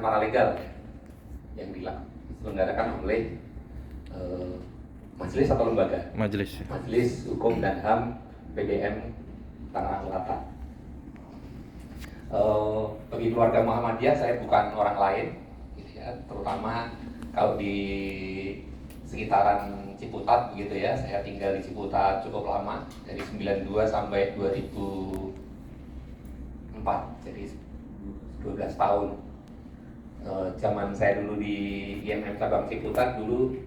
perkara legal yang diselenggarakan oleh majelis atau lembaga? Majelis Hukum dan HAM PDM Tangerang Selatan. Bagi keluarga Muhammadiyah, saya bukan orang lain, gitu ya. Terutama kalau di sekitaran Ciputat, gitu ya. Saya tinggal di Ciputat cukup lama, dari 92 sampai 2004, jadi 12 tahun. Zaman saya dulu di IMM cabang Ciputat, dulu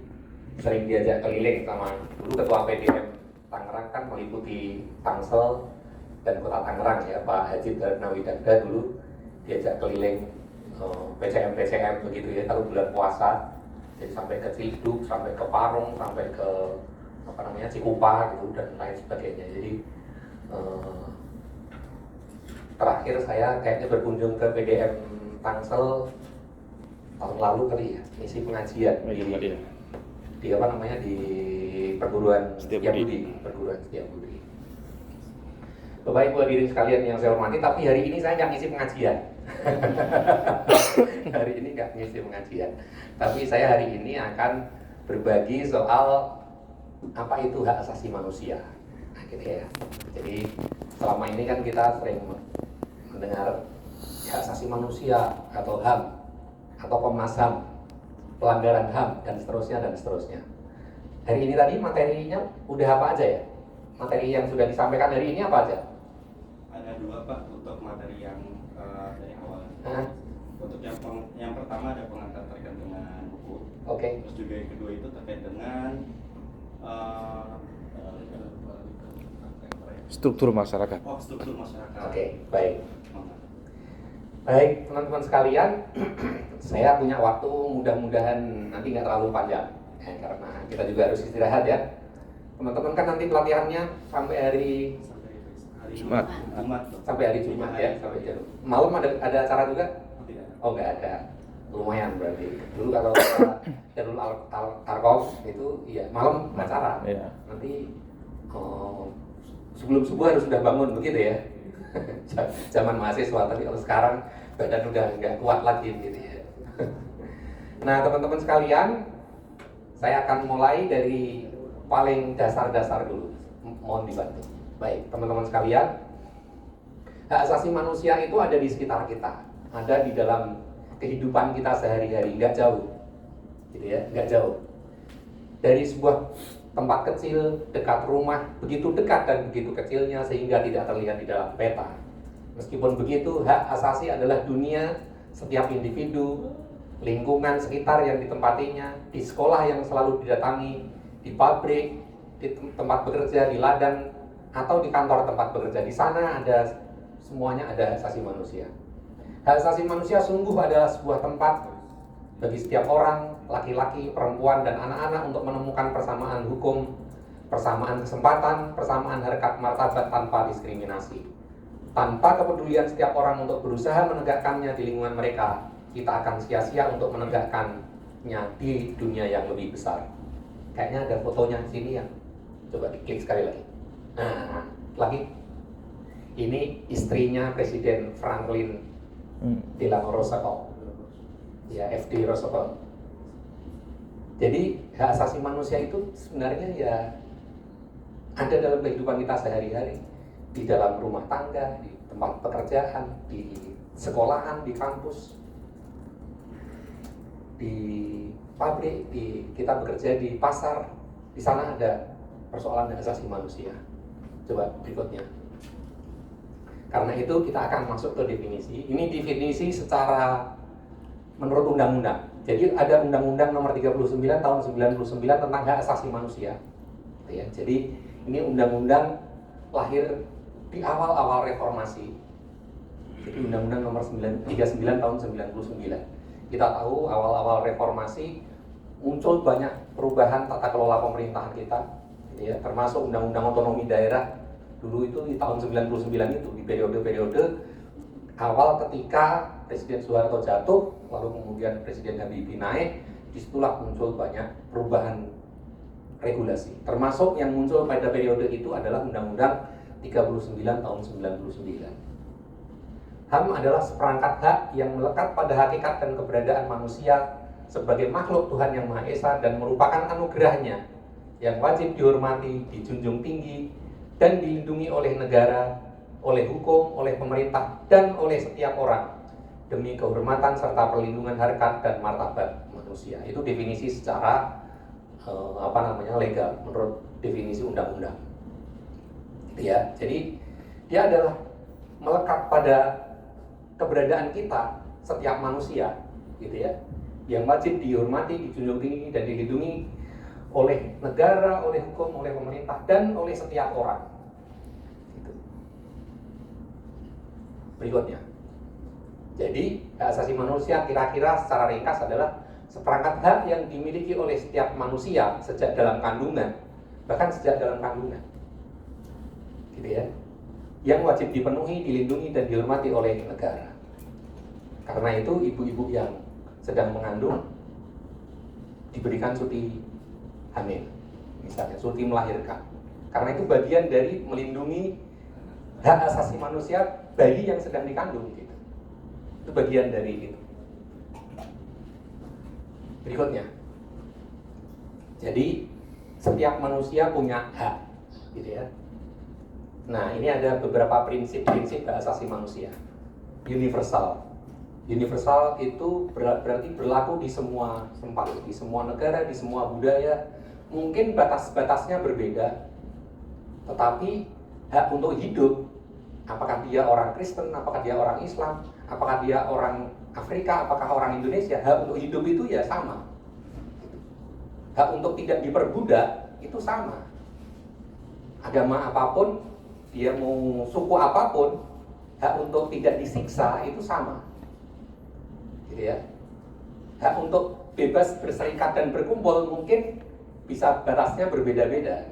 sering diajak keliling sama dulu ketua PDM Tangerang, kan meliputi Tangsel dan Kota Tangerang ya, Pak Haji Darnawi Dagda, dulu diajak keliling PCM begitu ya, kalau bulan puasa, jadi sampai ke Ciduk, sampai ke Parung, sampai ke Cikupa gitu dan lain sebagainya. Jadi terakhir saya kayaknya berkunjung ke PDM Tangsel tahun lalu kali ya, ngisi pengajian di perguruan Setiabudi, perguruan Setiabudi. Bapak Ibu hadirin sekalian yang saya hormati, tapi hari ini saya nggak ngisi pengajian. Hari ini nggak ngisi pengajian, tapi saya hari ini akan berbagi soal apa itu hak asasi manusia. Nah, gitu ya. Jadi selama ini kan kita sering mendengar hak asasi manusia atau HAM atau Komnas HAM, pelanggaran HAM dan seterusnya. Hari ini tadi materinya udah apa aja ya? Materi yang sudah disampaikan hari ini apa aja? Ada dua Pak untuk materi yang dari awal. Untuk yang pertama ada pengantar terkait dengan buku. Oke. Terus juga yang kedua itu terkait dengan struktur masyarakat. Struktur masyarakat. Oke, baik. Baik, teman-teman sekalian, saya punya waktu, mudah-mudahan nanti nggak terlalu panjang, karena kita juga harus istirahat ya. Teman-teman kan nanti pelatihannya sampai hari Jumat. Sampai hari Jumat ya, sampai jam. Malam ada acara juga? Oh, nggak ada. Lumayan berarti. Dulu kalau Darul Arqam itu ya malam acara. Yeah. Nanti sebelum subuh harus sudah bangun begitu ya. Zaman mahasiswa, tapi kalau sekarang badan udah nggak kuat lagi gitu ya. Nah, teman-teman sekalian, saya akan mulai dari paling dasar-dasar dulu. Mohon dibantu. Baik, teman-teman sekalian, hak asasi manusia itu ada di sekitar kita, ada di dalam kehidupan kita sehari-hari, nggak jauh, gitu ya, nggak jauh. Dari sebuah tempat kecil dekat rumah, begitu dekat dan begitu kecilnya sehingga tidak terlihat di dalam peta. Meskipun begitu, hak asasi adalah dunia setiap individu, lingkungan sekitar yang ditempatinya, di sekolah yang selalu didatangi, di pabrik, di tempat bekerja, di ladang, atau di kantor tempat bekerja. Di sana ada semuanya, ada hak asasi manusia. Hak asasi manusia sungguh adalah sebuah tempat bagi setiap orang, laki-laki, perempuan, dan anak-anak untuk menemukan persamaan hukum, persamaan kesempatan, persamaan harkat martabat tanpa diskriminasi. Tanpa kepedulian setiap orang untuk berusaha menegakkannya di lingkungan mereka, kita akan sia-sia untuk menegakkannya di dunia yang lebih besar. Kayaknya ada fotonya di sini ya. Coba diklik sekali lagi. Nah, lagi. Ini istrinya Presiden Franklin Delano Roosevelt. Ya, FD Roosevelt. Jadi hak asasi manusia itu sebenarnya ya ada dalam kehidupan kita sehari-hari, di dalam rumah tangga, di tempat pekerjaan, di sekolahan, di kampus, di pabrik, kita bekerja di pasar. Di sana ada persoalan hak asasi manusia. Coba berikutnya. Karena itu kita akan masuk ke definisi. Ini definisi secara menurut undang-undang. Jadi ada Undang-Undang Nomor 39 Tahun 99 tentang hak asasi manusia. Ya, jadi ini undang-undang lahir di awal-awal reformasi. Jadi Undang-Undang Nomor 39 Tahun 99. Kita tahu awal-awal reformasi muncul banyak perubahan tata kelola pemerintahan kita, ya, termasuk Undang-Undang Otonomi Daerah dulu itu di tahun 99 itu, di periode-periode awal ketika Presiden Soeharto jatuh, lalu kemudian Presiden Habibie naik, disitulah muncul banyak perubahan regulasi. Termasuk yang muncul pada periode itu adalah Undang-Undang 39 tahun 99. HAM adalah seperangkat hak yang melekat pada hakikat dan keberadaan manusia sebagai makhluk Tuhan Yang Maha Esa dan merupakan anugerahnya yang wajib dihormati, dijunjung tinggi, dan dilindungi oleh negara, oleh hukum, oleh pemerintah, dan oleh setiap orang demi kehormatan serta perlindungan harkat dan martabat manusia. Itu definisi secara legal menurut definisi undang-undang. Ya, jadi dia adalah melekat pada keberadaan kita setiap manusia, gitu ya, yang wajib dihormati, dijunjung tinggi, dan dilindungi oleh negara, oleh hukum, oleh pemerintah, dan oleh setiap orang. Gitu. Berikutnya, jadi hak asasi manusia kira-kira secara ringkas adalah seperangkat hak yang dimiliki oleh setiap manusia sejak dalam kandungan, bahkan sejak dalam kandungan, gitu ya, yang wajib dipenuhi, dilindungi, dan dihormati oleh negara. Karena itu ibu-ibu yang sedang mengandung diberikan cuti hamil, misalnya cuti melahirkan, karena itu bagian dari melindungi hak asasi manusia bayi yang sedang dikandung, gitu. Itu bagian dari itu. Berikutnya, jadi setiap manusia punya hak, gitu ya. Nah, ini ada beberapa prinsip-prinsip hak asasi manusia. Universal. Universal itu berarti berlaku di semua tempat, di semua negara, di semua budaya. Mungkin batas-batasnya berbeda, tetapi hak untuk hidup, apakah dia orang Kristen, apakah dia orang Islam, apakah dia orang Afrika, apakah orang Indonesia, hak untuk hidup itu ya sama. Hak untuk tidak diperbudak itu sama. Agama apapun, dia mau suku apapun, hak untuk tidak disiksa itu sama. Gitu ya. Hak untuk bebas berserikat dan berkumpul mungkin bisa batasnya berbeda-beda.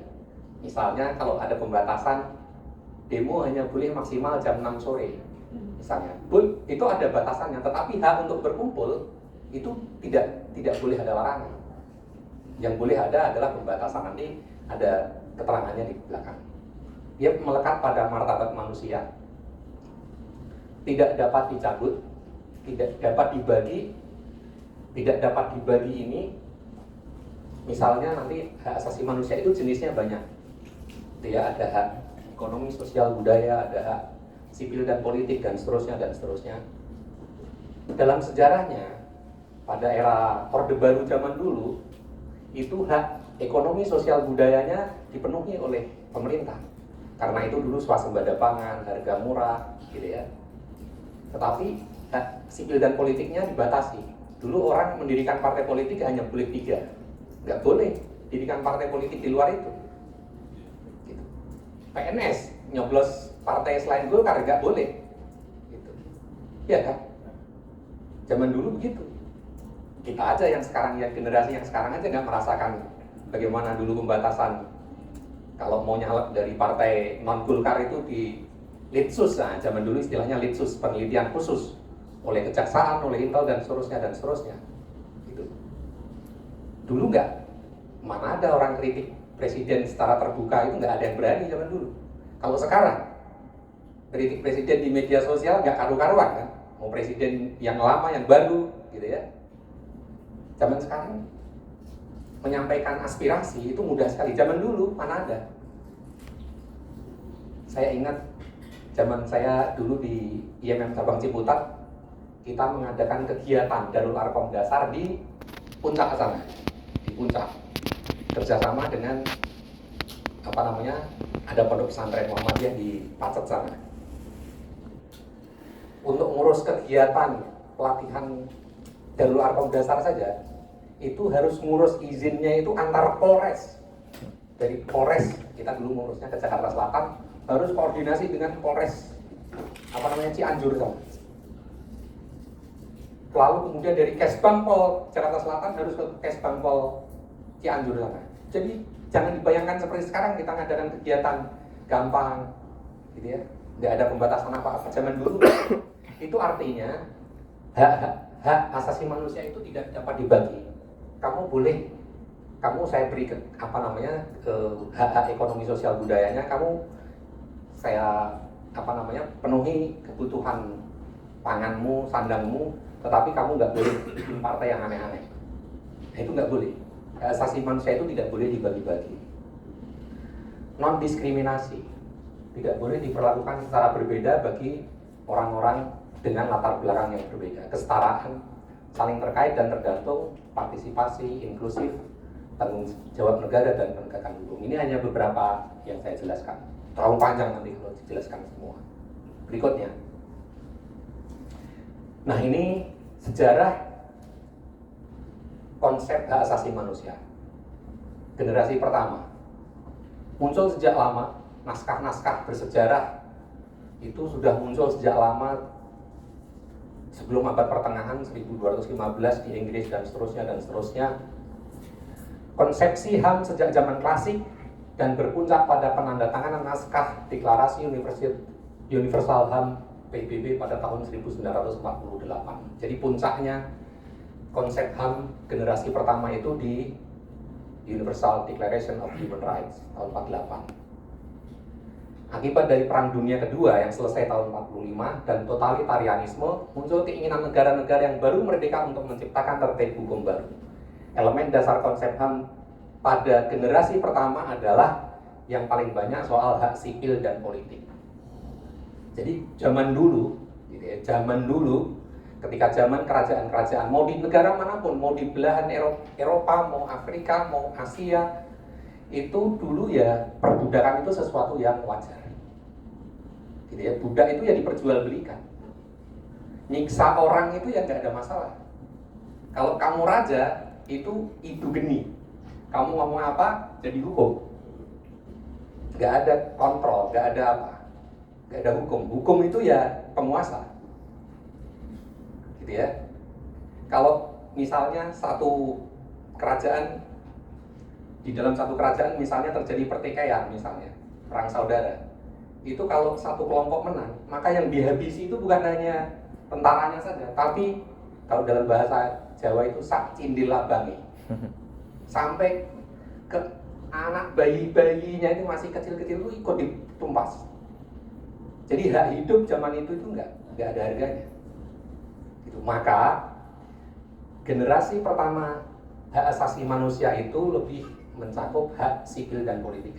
Misalnya kalau ada pembatasan demo hanya boleh maksimal jam 6 sore misalnya, itu ada batasannya, tetapi hak untuk berkumpul itu tidak boleh ada larangan. Yang boleh ada adalah pembatasan, nanti ada keterangannya di belakang. Dia melekat pada martabat manusia, tidak dapat dicabut, tidak dapat dibagi ini. Misalnya nanti hak asasi manusia itu jenisnya banyak. Ya, ada hak ekonomi, sosial, budaya, ada hak sipil dan politik, dan seterusnya dan seterusnya. Dalam sejarahnya, pada era Orde Baru zaman dulu, itu hak ekonomi, sosial, budayanya dipenuhi oleh pemerintah. Karena itu dulu swasembada pangan, harga murah, gitu ya. Tetapi hak sipil dan politiknya dibatasi. Dulu orang mendirikan partai politik hanya boleh 3. Nggak boleh dirikan partai politik di luar itu. Gitu. PNS nyoblos partai selain Golkar nggak boleh. Gitu. Ya kan? Zaman dulu begitu. Kita aja yang sekarang, ya generasi yang sekarang aja nggak merasakan bagaimana dulu pembatasan. Kalau mau nyalek dari partai non Golkar itu di Litsus, nah zaman dulu istilahnya Litsus, penelitian khusus oleh kejaksaan, oleh Intel, dan seterusnya dan seterusnya. Gitu. Dulu nggak, mana ada orang kritik presiden secara terbuka, itu nggak ada yang berani zaman dulu. Kalau sekarang kritik presiden di media sosial nggak karu-karuan kan, mau presiden yang lama, yang baru, gitu ya. Zaman sekarang menyampaikan aspirasi itu mudah sekali. Zaman dulu mana ada. Saya ingat zaman saya dulu di IMM Cabang Ciputat, kita mengadakan kegiatan Darul Arkom Dasar di Puncak sana, di Puncak, kerjasama dengan ada pondok pesantren Muhammadiyah di Pacet sana. Untuk ngurus kegiatan pelatihan Darul Arkom Dasar saja, itu harus ngurus izinnya itu antar Polres. Dari Polres, kita dulu ngurusnya ke Jakarta Selatan, harus koordinasi dengan Polres Cianjur sana. Lalu kemudian dari Kesbangpol Jakarta Selatan harus ke Kesbangpol Cianjur sana. Jadi jangan dibayangkan seperti sekarang kita ngadakan kegiatan gampang, gitu ya, nggak ada pembatasan apa-apa. Zaman dulu itu artinya hak asasi manusia itu tidak dapat dibagi. Saya beri hak ekonomi, sosial, budayanya, saya penuhi kebutuhan panganmu, sandangmu, tetapi kamu nggak boleh bikin partai yang aneh-aneh. Nah, itu nggak boleh. Hak asasi manusia itu tidak boleh dibagi-bagi. Non-diskriminasi, tidak boleh diperlakukan secara berbeda bagi orang-orang dengan latar belakang yang berbeda. Kesetaraan, saling terkait dan tergantung, partisipasi, inklusif, tanggung jawab negara dan penegakan hukum. Ini hanya beberapa yang saya jelaskan. Terlalu panjang nanti kalau dijelaskan semua. Berikutnya. Nah, ini sejarah konsep hak asasi manusia. Generasi pertama. Muncul sejak lama, naskah-naskah bersejarah itu sudah muncul sejak lama sebelum abad pertengahan 1215 di Inggris dan seterusnya. Konsepsi HAM sejak zaman klasik dan berpuncak pada penandatanganan naskah Deklarasi Universal HAM PBB pada tahun 1948. Jadi puncaknya konsep HAM generasi pertama itu di Universal Declaration of Human Rights tahun 48. Akibat dari Perang Dunia Kedua yang selesai tahun 45 dan totalitarianisme, muncul keinginan negara-negara yang baru merdeka untuk menciptakan tertib hukum baru. Elemen dasar konsep HAM pada generasi pertama adalah yang paling banyak soal hak sipil dan politik. Jadi zaman dulu, ketika zaman kerajaan-kerajaan, mau di negara manapun, mau di belahan Eropa, mau Afrika, mau Asia, itu dulu ya perbudakan itu sesuatu yang wajar. Budak itu ya diperjualbelikan. Nyiksa orang itu ya nggak ada masalah. Kalau kamu raja, itu idu geni. Kamu ngomong apa, jadi hukum. Nggak ada kontrol, nggak ada apa. Nggak ada hukum. Hukum itu ya penguasa. Kalau misalnya satu kerajaan, di dalam satu kerajaan misalnya terjadi pertikaian, misalnya perang saudara, itu kalau satu kelompok menang, maka yang dihabisi itu bukan hanya tentaranya saja, tapi kalau dalam bahasa Jawa itu sak cindil labangi, sampai ke anak bayi-bayinya itu masih kecil-kecil itu ikut ditumpas. Jadi hak hidup zaman itu nggak ada harganya. Maka generasi pertama hak asasi manusia itu lebih mencakup hak sipil dan politik.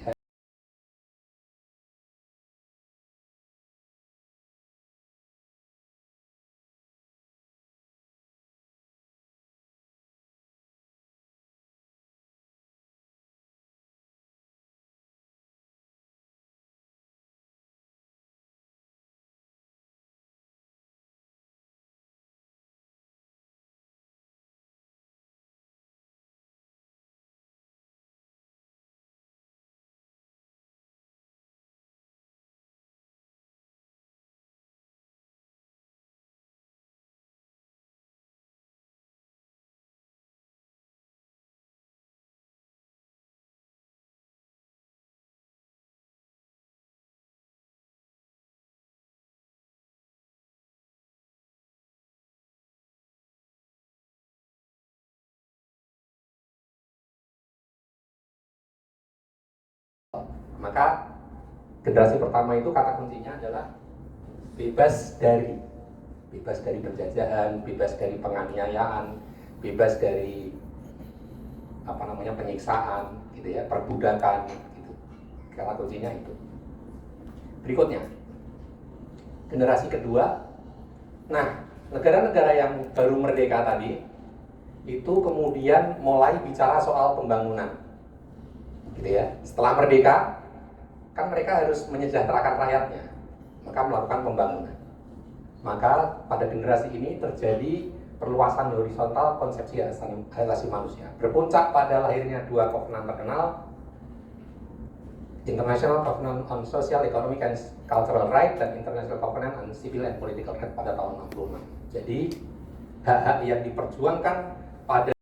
Maka generasi pertama itu kata kuncinya adalah bebas dari penjajahan, bebas dari penganiayaan, bebas dari penyiksaan, perbudakan, gitu. Kata kuncinya itu. Berikutnya, generasi kedua. Nah, negara-negara yang baru merdeka tadi itu kemudian mulai bicara soal pembangunan, Setelah merdeka, kan mereka harus menyejahterakan rakyatnya, maka melakukan pembangunan. Maka pada generasi ini terjadi perluasan horizontal konsepsi hak asasi manusia, berpuncak pada lahirnya dua kovenan terkenal, International Covenant on Social, Economic and Cultural Rights dan International Covenant on Civil and Political Rights pada tahun 66. Jadi hak-hak yang diperjuangkan pada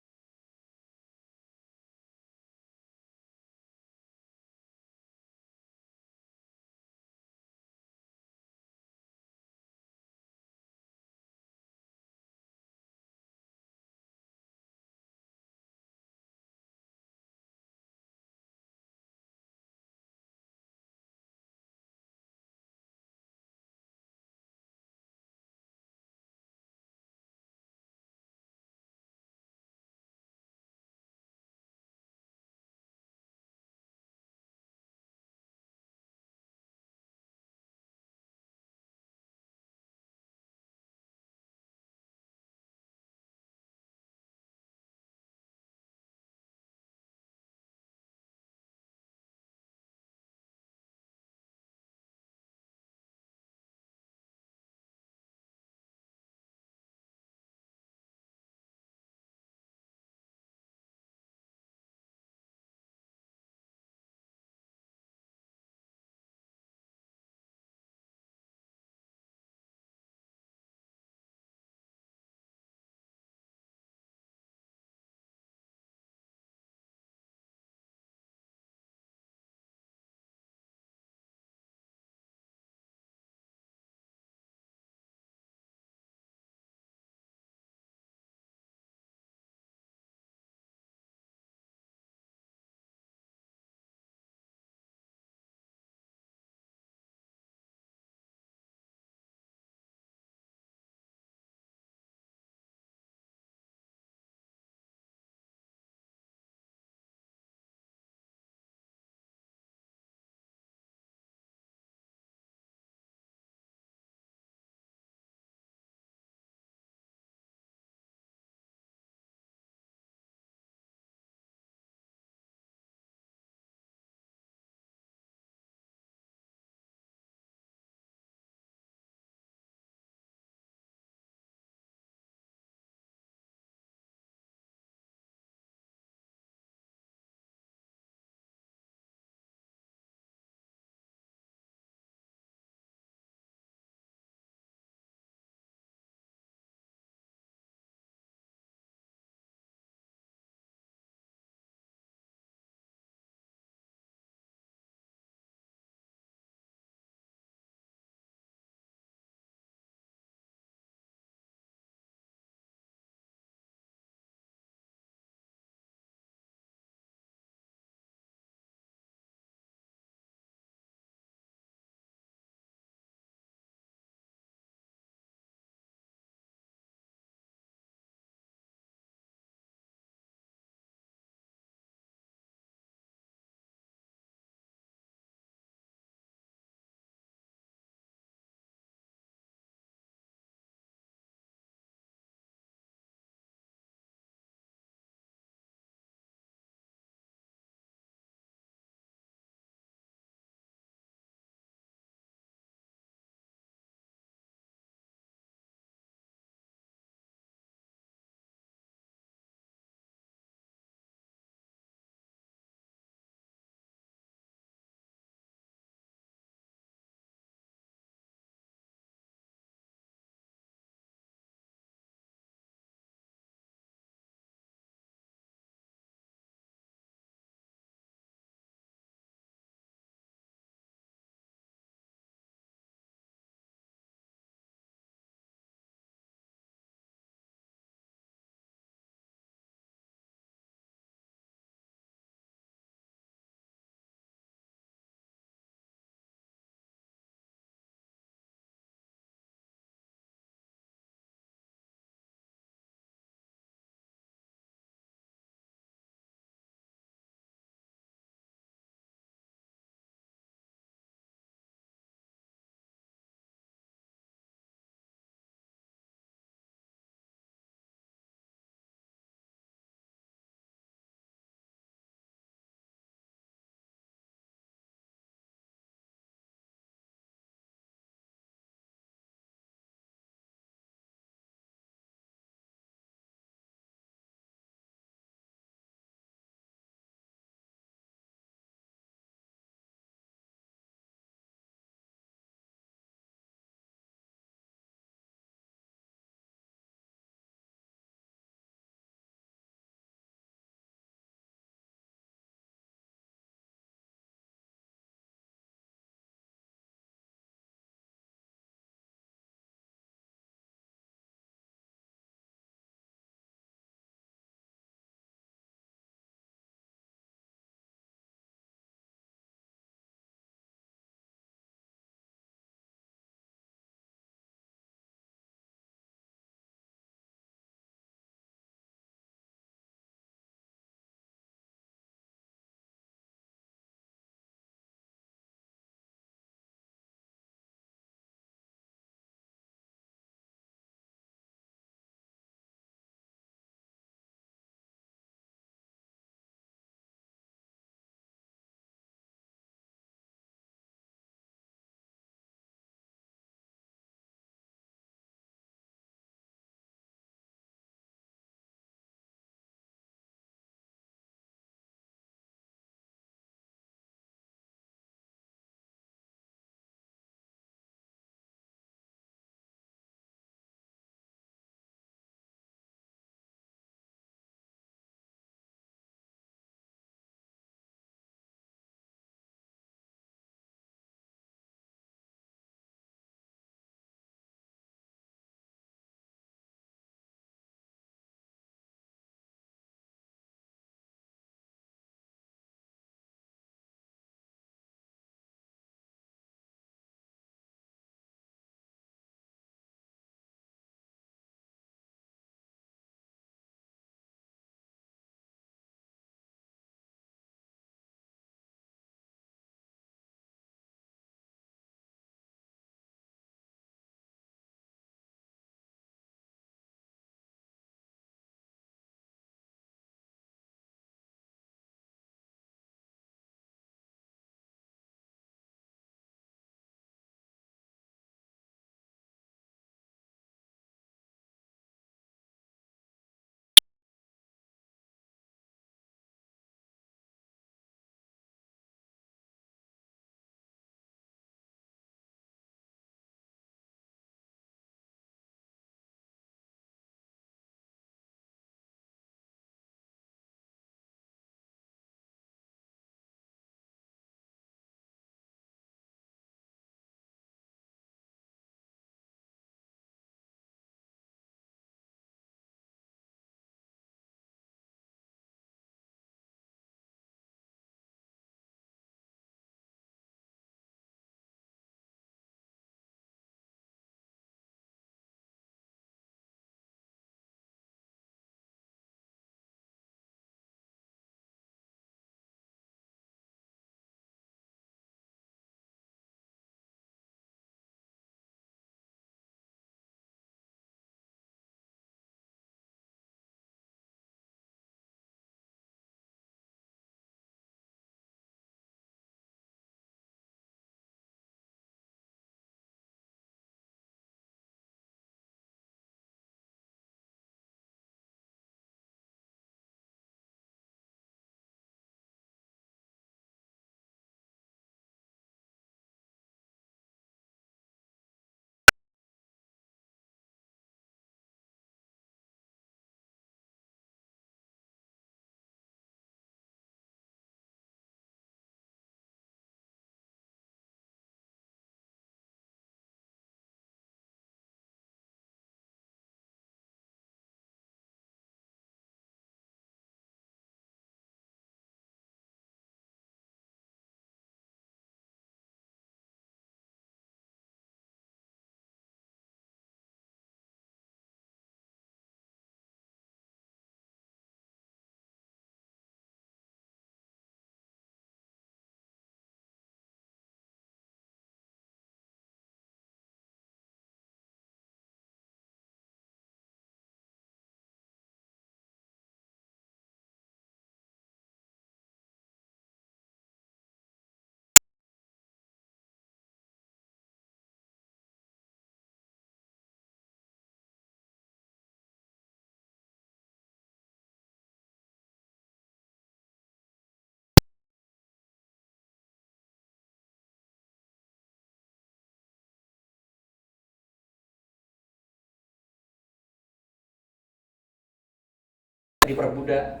diperbudak,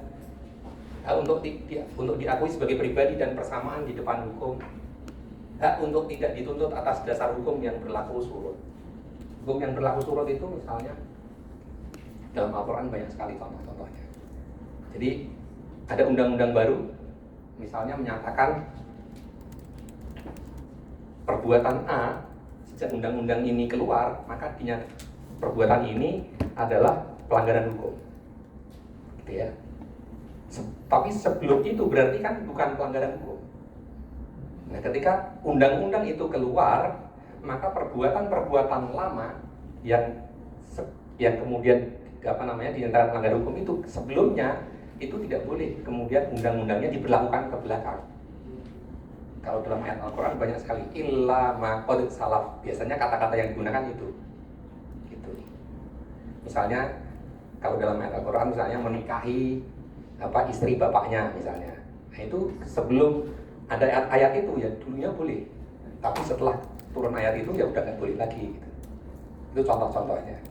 hak untuk diakui sebagai pribadi dan persamaan di depan hukum, hak untuk tidak dituntut atas dasar hukum yang berlaku surut. Hukum yang berlaku surut itu misalnya dalam Al-Quran banyak sekali contoh-contohnya. Jadi ada undang-undang baru, misalnya menyatakan perbuatan A, sejak undang-undang ini keluar, maka perbuatan ini adalah pelanggaran hukum. Gitu ya. Tapi sebelum itu berarti kan bukan pelanggaran hukum. Nah, ketika undang-undang itu keluar, maka perbuatan-perbuatan lama yang kemudian di antara pelanggaran hukum itu sebelumnya itu tidak boleh kemudian undang-undangnya diberlakukan ke belakang. Kalau dalam ayat Al-Quran banyak sekali illa ma qad salaf, biasanya kata-kata yang digunakan itu gitu. Misalnya kalau dalam ayat Al-Quran misalnya menikahi istri bapaknya misalnya, nah itu sebelum ada ayat itu ya dulunya boleh, tapi setelah turun ayat itu ya udah nggak boleh lagi gitu. Itu contoh-contohnya.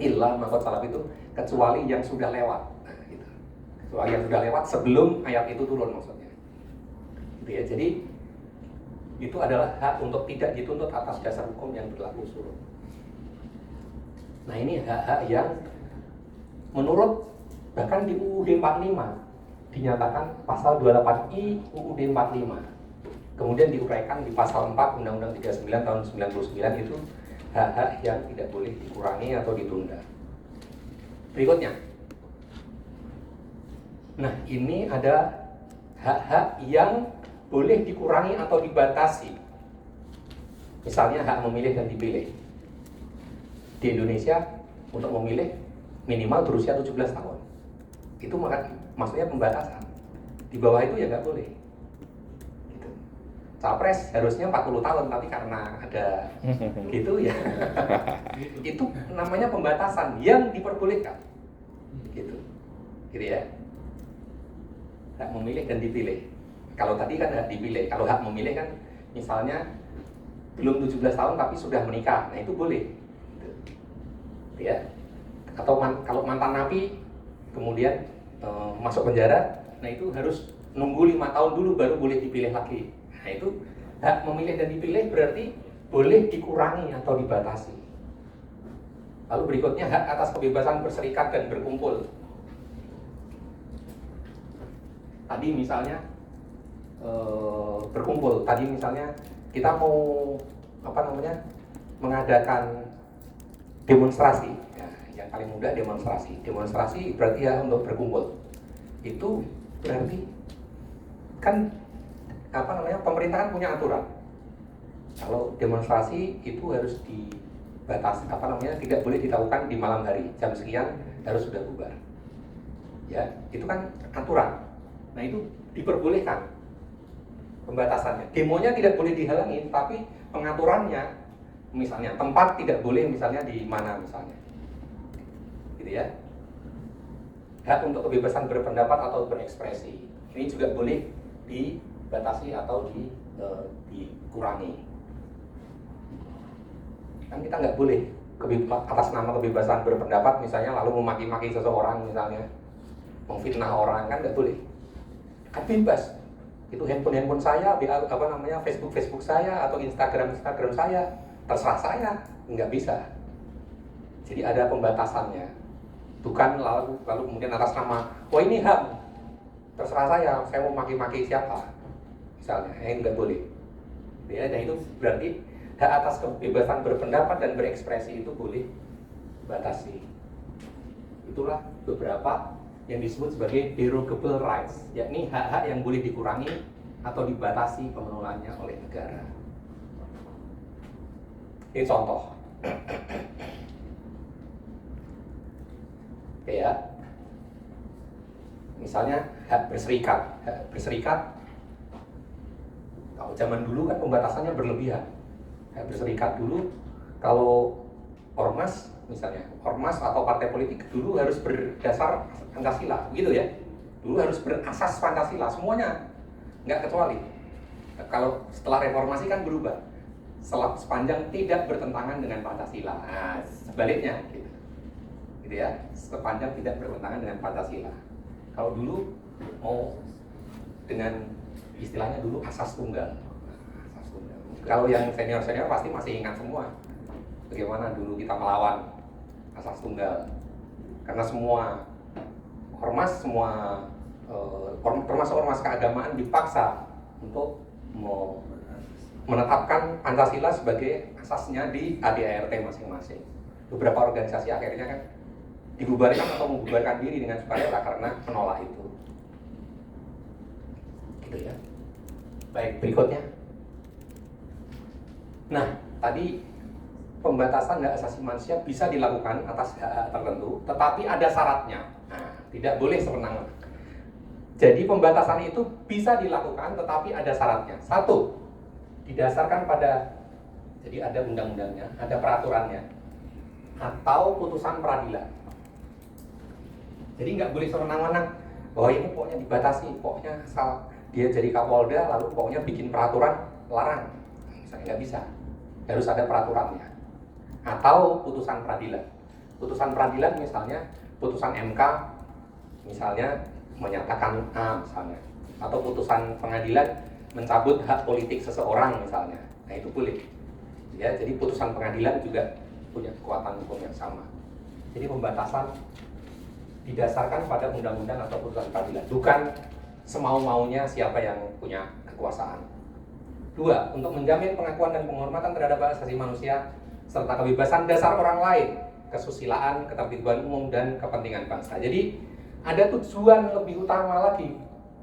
Illa ma qad salaf itu kecuali yang sudah lewat, nah, gitu. Kecuali yang sudah lewat sebelum ayat itu turun maksudnya. Gitu ya. Jadi itu adalah hak untuk tidak dituntut atas dasar hukum yang berlaku surut. Nah ini hak-hak yang menurut bahkan di UUD 45 dinyatakan pasal 28I UUD 45. Kemudian diuraikan di pasal 4 Undang-Undang 39 tahun 99 itu hak-hak yang tidak boleh dikurangi atau ditunda. Berikutnya. Nah, ini ada hak-hak yang boleh dikurangi atau dibatasi. Misalnya hak memilih dan dipilih. Di Indonesia untuk memilih minimal berusia 17 tahun. Itu maksudnya pembatasan. Di bawah itu ya nggak boleh. Gitu. Capres harusnya 40 tahun, tapi karena ada gitu ya. Itu namanya pembatasan yang diperbolehkan. Gitu. Gitu ya. Hak memilih dan dipilih. Kalau tadi kan hak dipilih, kalau hak memilih kan misalnya belum 17 tahun tapi sudah menikah, nah itu boleh. Gitu. Ya. Atau kalau mantan napi kemudian masuk penjara, nah itu harus nunggu 5 tahun dulu baru boleh dipilih lagi. Nah itu hak memilih dan dipilih berarti boleh dikurangi atau dibatasi. Lalu berikutnya hak atas kebebasan berserikat dan berkumpul. Tadi misalnya berkumpul, tadi misalnya kita mau mengadakan demonstrasi. Yang paling mudah demonstrasi berarti ya untuk berkumpul. Itu berarti kan pemerintah kan punya aturan. Kalau demonstrasi itu harus dibatasi, tidak boleh dilakukan di malam hari, jam sekian harus sudah bubar. Ya, itu kan aturan. Nah itu diperbolehkan pembatasannya. Demonya tidak boleh dihalangi, tapi pengaturannya misalnya tempat tidak boleh misalnya di mana misalnya. Gitu ya. Hak untuk kebebasan berpendapat atau berekspresi ini juga boleh dibatasi atau dikurangi. Kan kita nggak boleh atas nama kebebasan berpendapat misalnya lalu memaki-maki seseorang misalnya, memfitnah orang, kan nggak boleh. Kan bebas. Itu handphone saya, Facebook saya atau Instagram saya, terserah saya, nggak bisa. Jadi ada pembatasannya. Bukan lalu kemudian atas nama, wah ini HAM, terserah saya mau maki-maki siapa, misalnya, nggak boleh. Ya, dan itu berarti hak atas kebebasan berpendapat dan berekspresi itu boleh dibatasi. Itulah beberapa yang disebut sebagai derogable rights, yakni hak-hak yang boleh dikurangi atau dibatasi pemenuhannya oleh negara. Ini contoh. Oke ya. Misalnya hak berserikat. Hak berserikat, kalau zaman dulu kan pembatasannya berlebihan. Hak berserikat dulu, kalau ormas misalnya, ormas atau partai politik dulu harus berdasar Pancasila, gitu ya. Dulu harus berasas Pancasila, semuanya, nggak kecuali. Kalau setelah reformasi kan berubah, sepanjang tidak bertentangan dengan Pancasila. Nah, sebaliknya, gitu gitu ya, sepanjang tidak bertentangan dengan Pancasila. Kalau dulu mau dengan istilahnya dulu asas tunggal. Asas tunggal. Kalau yang senior-senior pasti masih ingat semua bagaimana dulu kita melawan asas tunggal. Karena semua ormas, termasuk ormas keagamaan dipaksa untuk menetapkan Pancasila sebagai asasnya di ADART masing-masing. Beberapa organisasi akhirnya kan dibubarkan atau membubarkan diri dengan sukarela karena menolak itu. Gitu ya. Baik, berikutnya. Nah, tadi pembatasan hak asasi manusia bisa dilakukan atas hak tertentu, tetapi ada syaratnya. Nah, tidak boleh sewenang-wenang. Jadi pembatasan itu bisa dilakukan, tetapi ada syaratnya. Satu, didasarkan pada, jadi ada undang-undangnya, ada peraturannya, atau putusan peradilan. Jadi nggak boleh sewenang-wenang bahwa ini pokoknya dibatasi, pokoknya asal dia jadi Kapolda lalu pokoknya bikin peraturan larang. Misalnya nggak bisa, harus ada peraturannya. Atau putusan peradilan. Putusan peradilan misalnya putusan MK misalnya menyatakan A misalnya, atau putusan pengadilan mencabut hak politik seseorang misalnya. Nah, itu boleh. Ya, jadi putusan pengadilan juga punya kekuatan hukum yang sama. Jadi pembatasan didasarkan pada undang-undang atau putusan peradilan, bukan semau-maunya siapa yang punya kekuasaan. Dua, untuk menjamin pengakuan dan penghormatan terhadap hak asasi manusia serta kebebasan dasar orang lain, kesusilaan, ketertiban umum, dan kepentingan bangsa. Jadi ada tujuan lebih utama lagi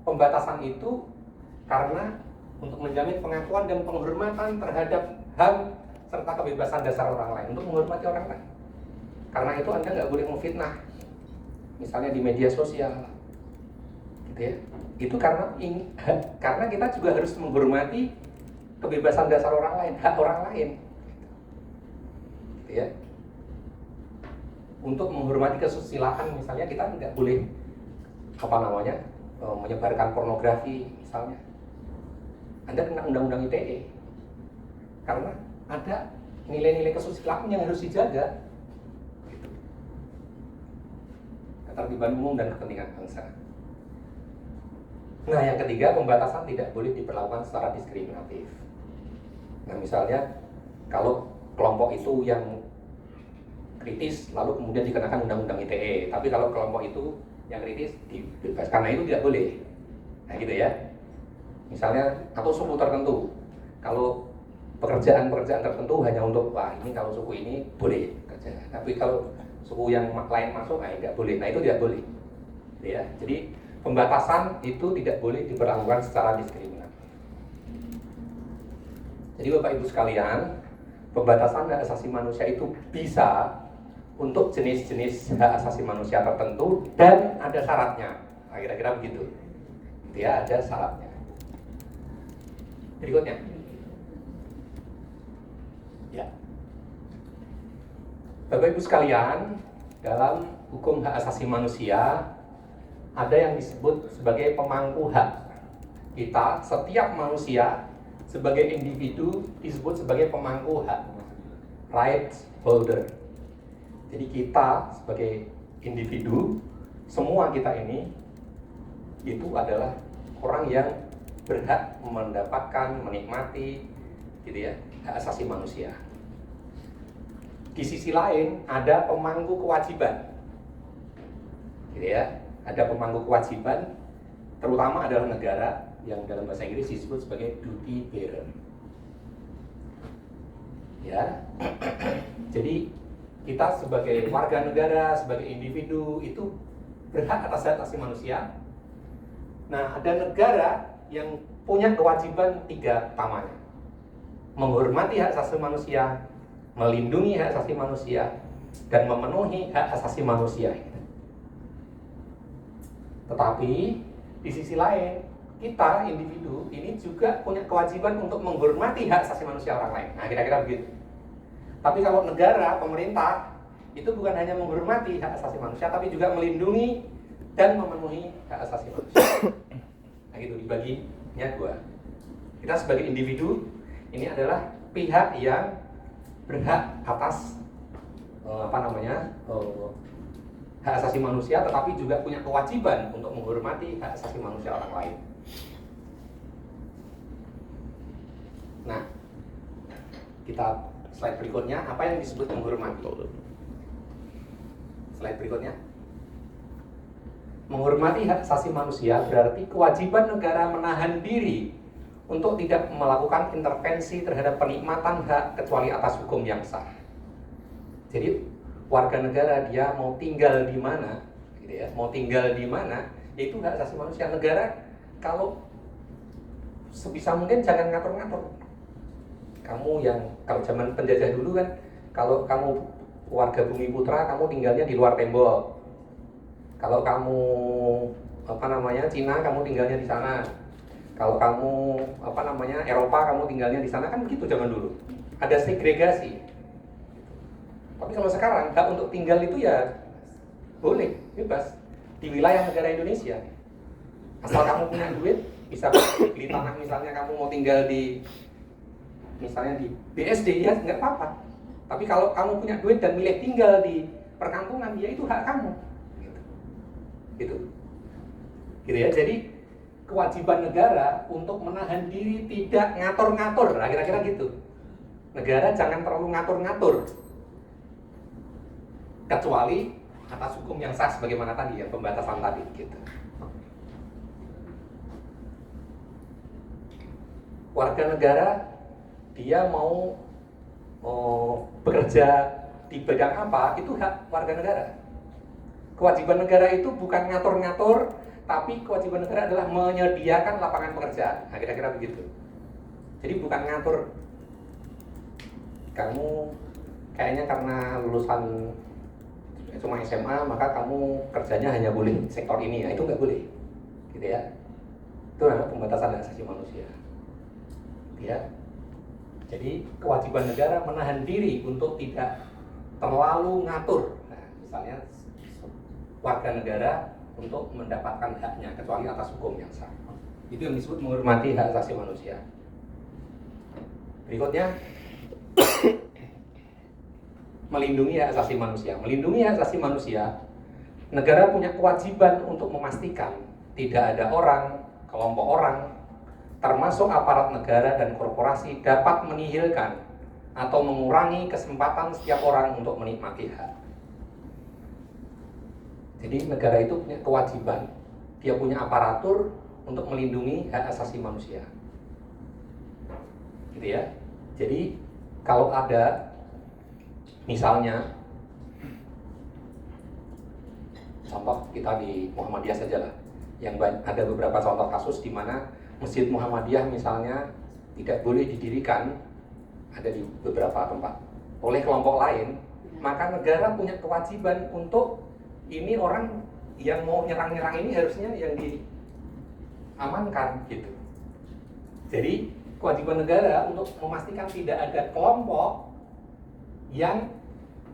pembatasan itu karena untuk menjamin pengakuan dan penghormatan terhadap HAM serta kebebasan dasar orang lain, untuk menghormati orang lain. Karena itu Anda nggak boleh memfitnah, misalnya di media sosial, gitu ya. Itu karena kita juga harus menghormati kebebasan dasar orang lain, hak orang lain, gitu ya. Untuk menghormati kesusilaan, misalnya kita nggak boleh menyebarkan pornografi misalnya. Anda kena undang-undang ITE karena ada nilai-nilai kesusilaan yang harus dijaga, gitu. Ketertiban umum dan kepentingan bangsa. Nah, yang ketiga, pembatasan tidak boleh diperlakukan secara diskriminatif. Nah, misalnya kalau kelompok itu yang kritis lalu kemudian dikenakan undang-undang ITE, tapi kalau kelompok itu yang kritis dibebaskan, karena itu tidak boleh. Nah, gitu ya. Misalnya atau suku tertentu, kalau pekerjaan-pekerjaan tertentu hanya untuk ini kalau suku ini boleh kerja, tapi kalau suku yang lain masuk nggak boleh. Nah, itu tidak boleh, ya. Jadi pembatasan itu tidak boleh diberlakukan secara diskriminatif. Jadi Bapak Ibu sekalian, pembatasan hak asasi manusia itu bisa untuk jenis-jenis hak asasi manusia tertentu dan ada syaratnya. Nah, kira-kira begitu. Ya, ada syaratnya. Berikutnya. Ya. Bapak Ibu sekalian, dalam hukum hak asasi manusia ada yang disebut sebagai pemangku hak. Kita, setiap manusia sebagai individu disebut sebagai pemangku hak, rights holder. Jadi kita sebagai individu, semua kita ini itu adalah orang yang berhak mendapatkan, menikmati, gitu ya, hak asasi manusia. Di sisi lain ada pemangku kewajiban, gitu ya. Ada pemangku kewajiban, terutama adalah negara yang dalam bahasa Inggris disebut sebagai duty bearer. Ya, jadi kita sebagai warga negara, sebagai individu itu berhak atas hak asasi manusia. Nah, ada negara yang punya kewajiban tiga utamanya: menghormati hak asasi manusia, melindungi hak asasi manusia, dan memenuhi hak asasi manusia. Tetapi di sisi lain, kita individu ini juga punya kewajiban untuk menghormati hak asasi manusia orang lain. Nah, kira-kira begitu. Tapi kalau negara, pemerintah itu bukan hanya menghormati hak asasi manusia, tapi juga melindungi dan memenuhi hak asasi manusia. Nah, gitu, dibaginya dua. Kita sebagai individu ini adalah pihak yang berhak atas hak asasi manusia, tetapi juga punya kewajiban untuk menghormati hak asasi manusia orang lain. Nah, kita slide berikutnya, apa yang disebut menghormati? Slide berikutnya. Menghormati hak asasi manusia berarti kewajiban negara menahan diri untuk tidak melakukan intervensi terhadap penikmatan hak kecuali atas hukum yang sah. Jadi warga negara dia mau tinggal di mana, gitu ya, mau tinggal di mana, itu hak asasi manusia. Negara kalau sebisa mungkin jangan ngatur-ngatur. Kamu yang kalau zaman penjajah dulu kan, kalau kamu warga Bumi Putra, kamu tinggalnya di luar tembok. Kalau kamu Cina, kamu tinggalnya di sana. Kalau kamu Eropa, kamu tinggalnya di sana, kan begitu zaman dulu. Ada segregasi. Tapi kalau sekarang hak untuk tinggal itu ya boleh, bebas di wilayah negara Indonesia. Asal kamu punya duit, bisa beli tanah, misalnya kamu mau tinggal di BSD, ya nggak apa-apa. Tapi kalau kamu punya duit dan milih tinggal di perkampungan, ya itu hak kamu. Gitu ya. Jadi kewajiban negara untuk menahan diri tidak ngatur-ngatur, nah, kira-kira gitu. Negara jangan terlalu ngatur-ngatur, kecuali atas hukum yang sah sebagaimana tadi ya, pembatasan tadi gitu. Warga negara dia mau bekerja di bidang apa, itu hak warga negara. Kewajiban negara itu bukan ngatur-ngatur, tapi kewajiban negara adalah menyediakan lapangan pekerjaan. Nah, kira-kira begitu. Jadi bukan ngatur. Kamu kayaknya karena lulusan cuma SMA, maka kamu kerjanya hanya boleh sektor ini. Nah, itu nggak boleh, gitu ya. Itu adalah pembatasan hak asasi manusia. Ya. Jadi kewajiban negara menahan diri untuk tidak terlalu ngatur. Nah, misalnya warga negara untuk mendapatkan haknya kecuali atas hukum yang sah. Itu yang disebut menghormati hak asasi manusia. Berikutnya, melindungi hak asasi manusia. Melindungi hak asasi manusia, negara punya kewajiban untuk memastikan tidak ada orang, kelompok orang, termasuk aparat negara dan korporasi dapat menihilkan atau mengurangi kesempatan setiap orang untuk menikmati hak. Jadi negara itu punya kewajiban, dia punya aparatur untuk melindungi hak asasi manusia. Gitu ya. Jadi kalau ada misalnya contoh kita di Muhammadiyah saja lah, yang ada beberapa contoh kasus di mana Masjid Muhammadiyah misalnya tidak boleh didirikan, ada di beberapa tempat oleh kelompok lain, maka negara punya kewajiban untuk ini orang yang mau nyerang-nyerang ini harusnya yang diamankan gitu. Jadi kewajiban negara untuk memastikan tidak ada kelompok yang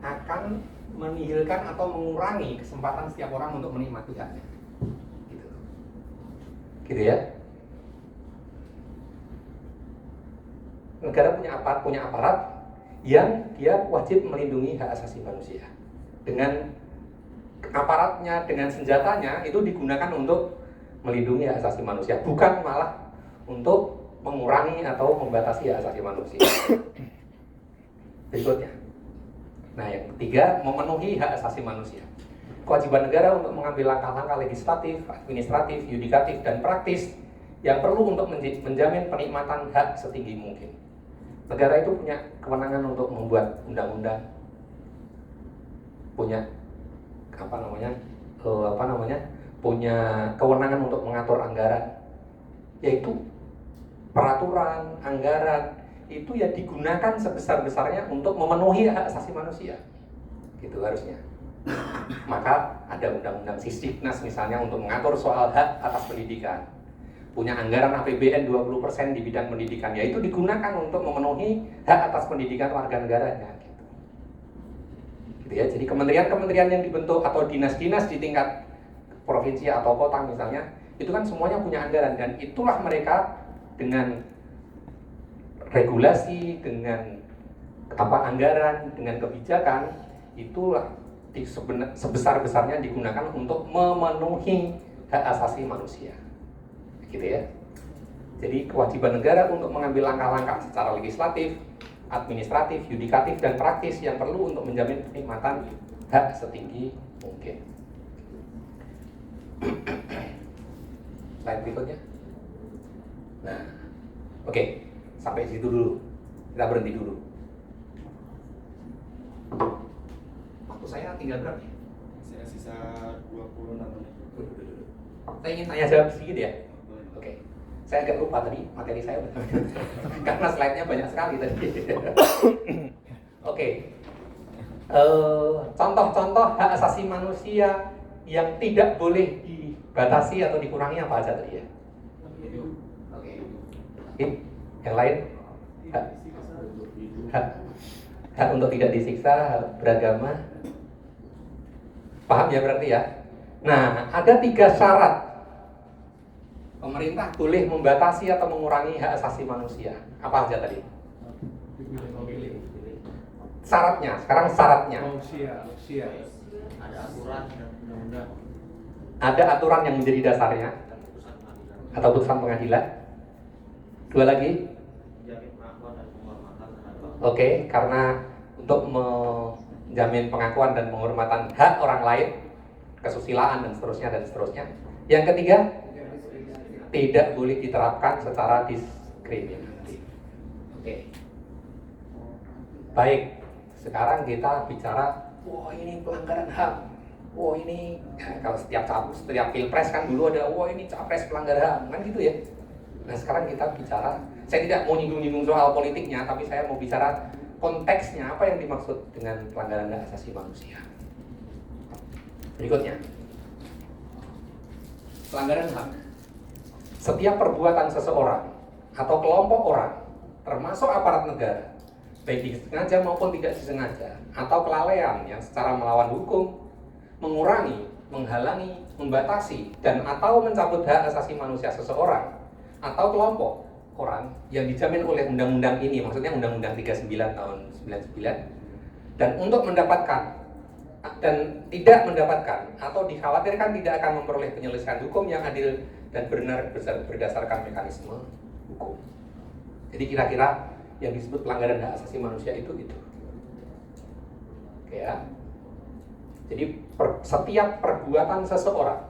akan menihilkan atau mengurangi kesempatan setiap orang untuk menikmati haknya. Gitu ya. Negara punya aparat yang dia wajib melindungi hak asasi manusia. Dengan aparatnya, dengan senjatanya itu digunakan untuk melindungi hak asasi manusia, bukan malah untuk mengurangi atau membatasi hak asasi manusia. Berikutnya. Nah, yang ketiga, memenuhi hak asasi manusia. Kewajiban negara untuk mengambil langkah-langkah legislatif, administratif, yudikatif, dan praktis yang perlu untuk menjamin penikmatan hak setinggi mungkin. Negara itu punya kewenangan untuk membuat undang-undang, punya punya kewenangan untuk mengatur anggaran, yaitu peraturan anggaran itu ya digunakan sebesar-besarnya untuk memenuhi hak asasi manusia, gitu harusnya. Maka ada undang-undang Sisdiknas misalnya untuk mengatur soal hak atas pendidikan, punya anggaran APBN 20% di bidang pendidikan, yaitu digunakan untuk memenuhi hak atas pendidikan warga negaranya. Gitu ya. Jadi kementerian-kementerian yang dibentuk atau dinas-dinas di tingkat provinsi atau kota misalnya, itu kan semuanya punya anggaran, dan itulah mereka dengan regulasi, dengan anggaran, dengan kebijakan, itulah sebesar-besarnya digunakan untuk memenuhi hak asasi manusia, gitu ya. Jadi kewajiban negara untuk mengambil langkah-langkah secara legislatif, administratif, yudikatif, dan praktis yang perlu untuk menjamin kenikmatan hak setinggi mungkin. Slide berikutnya. Nah, oke, sampai situ dulu. Kita berhenti dulu. Waktu saya tinggal berapa ya? Saya sisa 26 menit. Saya ingin tanya jawab sedikit ya. Oke. Saya agak lupa tadi materi saya karena slide-nya banyak sekali tadi. Oke. Contoh-contoh hak asasi manusia yang tidak boleh dibatasi atau dikurangi apa aja tadi ya? Oke. Yang lain? Hak untuk tidak disiksa, hak beragama. Paham ya berarti ya? Nah, ada 3 syarat pemerintah boleh membatasi atau mengurangi hak asasi manusia. Apa aja tadi? Syaratnya, sekarang syaratnya. Ada aturan dan undang-undang. Ada aturan yang menjadi dasarnya atau putusan pengadilan. 2 lagi. Menjamin pengakuan dan penghormatan terhadap. Oke, karena untuk menjamin pengakuan dan penghormatan hak orang lain, kesusilaan dan seterusnya. Yang ketiga, tidak boleh diterapkan secara diskriminatif. Oke. Baik, sekarang kita bicara, wah ini pelanggaran HAM. Wah ini, kalau setiap pilpres kan dulu ada, wah ini capres pelanggar HAM, kan gitu ya. Nah sekarang kita bicara, saya tidak mau nyinggung-nyinggung soal politiknya, tapi saya mau bicara konteksnya, apa yang dimaksud dengan pelanggaran hak asasi manusia. Berikutnya, pelanggaran HAM. Setiap perbuatan seseorang atau kelompok orang, termasuk aparat negara, baik disengaja maupun tidak disengaja, atau kelalaian yang secara melawan hukum, mengurangi, menghalangi, membatasi, dan atau mencabut hak asasi manusia seseorang atau kelompok orang yang dijamin oleh undang-undang ini, maksudnya Undang-Undang 39 tahun 99, dan untuk mendapatkan dan tidak mendapatkan atau dikhawatirkan tidak akan memperoleh penyelesaian hukum yang adil dan benar berdasarkan mekanisme hukum. Jadi kira-kira yang disebut pelanggaran hak asasi manusia itu gitu. Oke ya. Jadi setiap perbuatan seseorang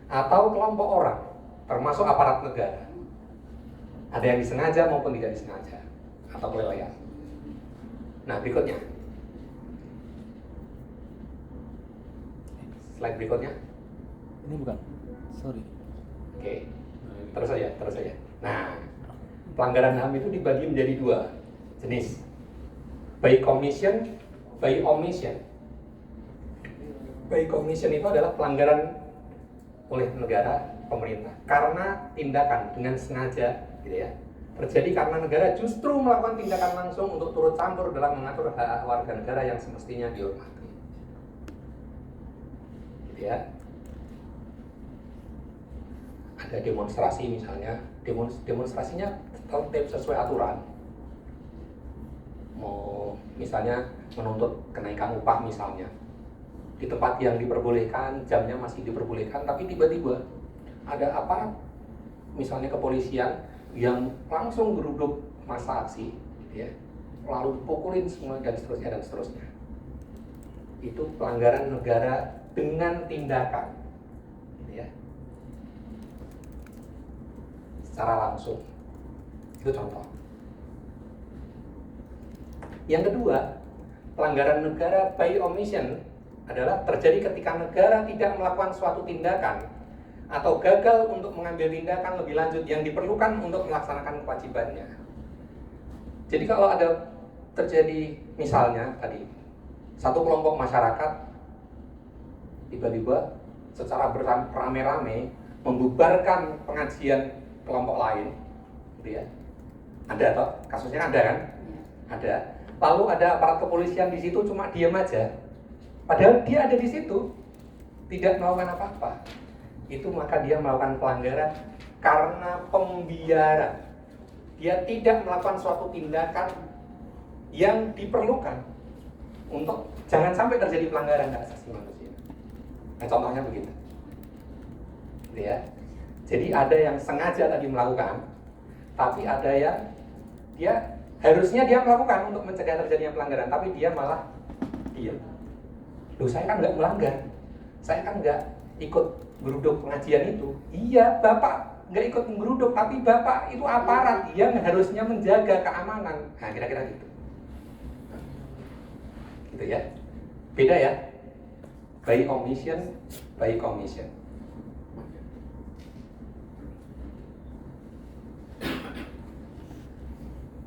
atau kelompok orang, termasuk aparat negara, ada yang disengaja maupun tidak disengaja atau kelalaian. Nah berikutnya, slide berikutnya. Ini bukan, sorry. Oke, terus saja. Nah, pelanggaran HAM itu dibagi menjadi 2 jenis, by commission, by omission. By commission itu adalah pelanggaran oleh negara, pemerintah, karena tindakan dengan sengaja, gitu ya, terjadi karena negara justru melakukan tindakan langsung untuk turut campur dalam mengatur hak warga negara yang semestinya dihormati, gitu ya. Ada demonstrasi misalnya, demonstrasinya tertib sesuai aturan. Mau misalnya menuntut kenaikan upah misalnya, di tempat yang diperbolehkan, jamnya masih diperbolehkan, tapi tiba-tiba ada aparat, misalnya kepolisian, yang langsung geruduk massa aksi, gitu ya, lalu pukulin semua dan seterusnya. Itu pelanggaran negara dengan tindakan, gitu ya, secara langsung. Itu contoh. Yang kedua, pelanggaran negara by omission adalah terjadi ketika negara tidak melakukan suatu tindakan atau gagal untuk mengambil tindakan lebih lanjut yang diperlukan untuk melaksanakan kewajibannya. Jadi kalau ada terjadi misalnya tadi satu kelompok masyarakat tiba-tiba secara beramai-ramai membubarkan pengajian kelompok lain, gitu ya. Ada toh, kasusnya ada kan? Ada. Lalu ada aparat kepolisian di situ cuma diam aja. Padahal dia ada di situ, tidak melakukan apa-apa. Itu maka dia melakukan pelanggaran karena pembiaran. Dia tidak melakukan suatu tindakan yang diperlukan untuk Jangan sampai terjadi pelanggaran hak asasi manusia. Nah, contohnya begitu. Gitu ya. Jadi ada yang sengaja tadi melakukan, tapi ada yang dia harusnya dia melakukan untuk mencegah terjadinya pelanggaran, tapi dia malah diam. Loh, saya kan nggak melanggar, saya kan nggak ikut geruduk pengajian itu. Iya, Bapak nggak ikut geruduk, tapi Bapak itu aparat yang harusnya menjaga keamanan. Nah, kira-kira gitu. Gitu ya. Beda ya. By omission, by commission.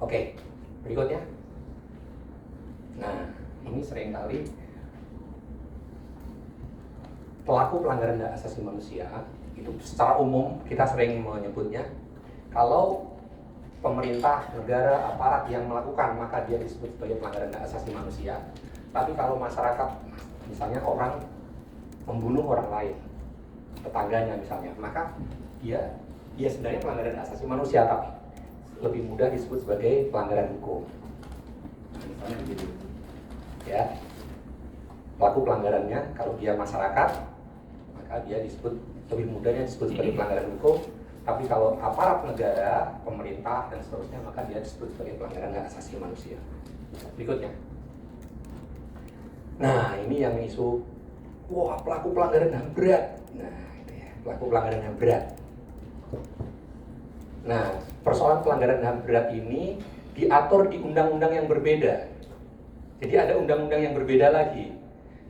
Oke, berikutnya. Nah, ini seringkali pelaku pelanggaran hak asasi manusia itu secara umum kita sering menyebutnya kalau pemerintah, negara, aparat yang melakukan maka dia disebut sebagai pelanggaran hak asasi manusia. Tapi kalau masyarakat, misalnya orang membunuh orang lain, tetangganya misalnya, maka dia sebenarnya pelanggaran hak asasi manusia, tapi lebih mudah disebut sebagai pelanggaran hukum. Misalnya begitu. Ya. Pelaku pelanggarannya kalau dia masyarakat, maka dia disebut lebih mudahnya disebut sebagai pelanggaran hukum. Tapi kalau aparat negara, pemerintah dan seterusnya, maka dia disebut sebagai pelanggaran hak asasi manusia. Berikutnya. Nah, ini yang isu wah, pelaku pelanggaran HAM berat. Nah, itu ya, pelaku pelanggaran HAM berat. Nah, persoalan pelanggaran HAM berat ini diatur di undang-undang yang berbeda. Jadi ada undang-undang yang berbeda lagi.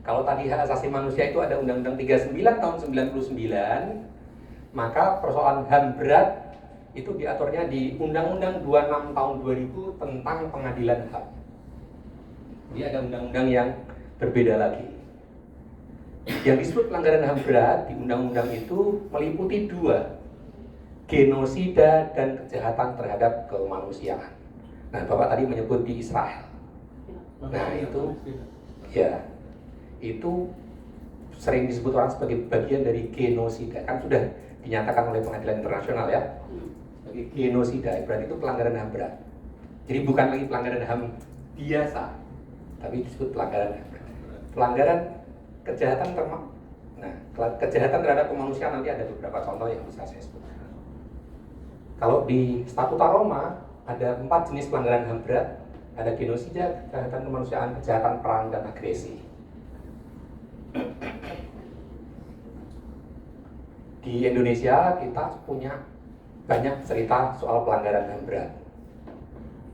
Kalau tadi hak asasi manusia itu ada Undang-Undang 39 tahun 99, maka persoalan HAM berat itu diaturnya di Undang-Undang 26 tahun 2000 tentang pengadilan HAM. Jadi ada undang-undang yang berbeda lagi. Yang disebut pelanggaran HAM berat di undang-undang itu meliputi dua, genosida dan kejahatan terhadap kemanusiaan. Nah, Bapak tadi menyebut di Israel. Nah, itu ya, itu sering disebut orang sebagai bagian dari genosida, kan sudah dinyatakan oleh pengadilan internasional ya, sebagai genosida, berarti itu pelanggaran HAM berat. Jadi bukan lagi pelanggaran HAM biasa, tapi disebut pelanggaran HAM berat. Pelanggaran kejahatan kejahatan terhadap kemanusiaan nanti ada beberapa contoh yang bisa saya sebutkan. Kalau di Statuta Roma ada 4 jenis pelanggaran HAM berat, ada genosida, kejahatan kemanusiaan, kejahatan perang dan agresi. Di Indonesia kita punya banyak cerita soal pelanggaran HAM berat.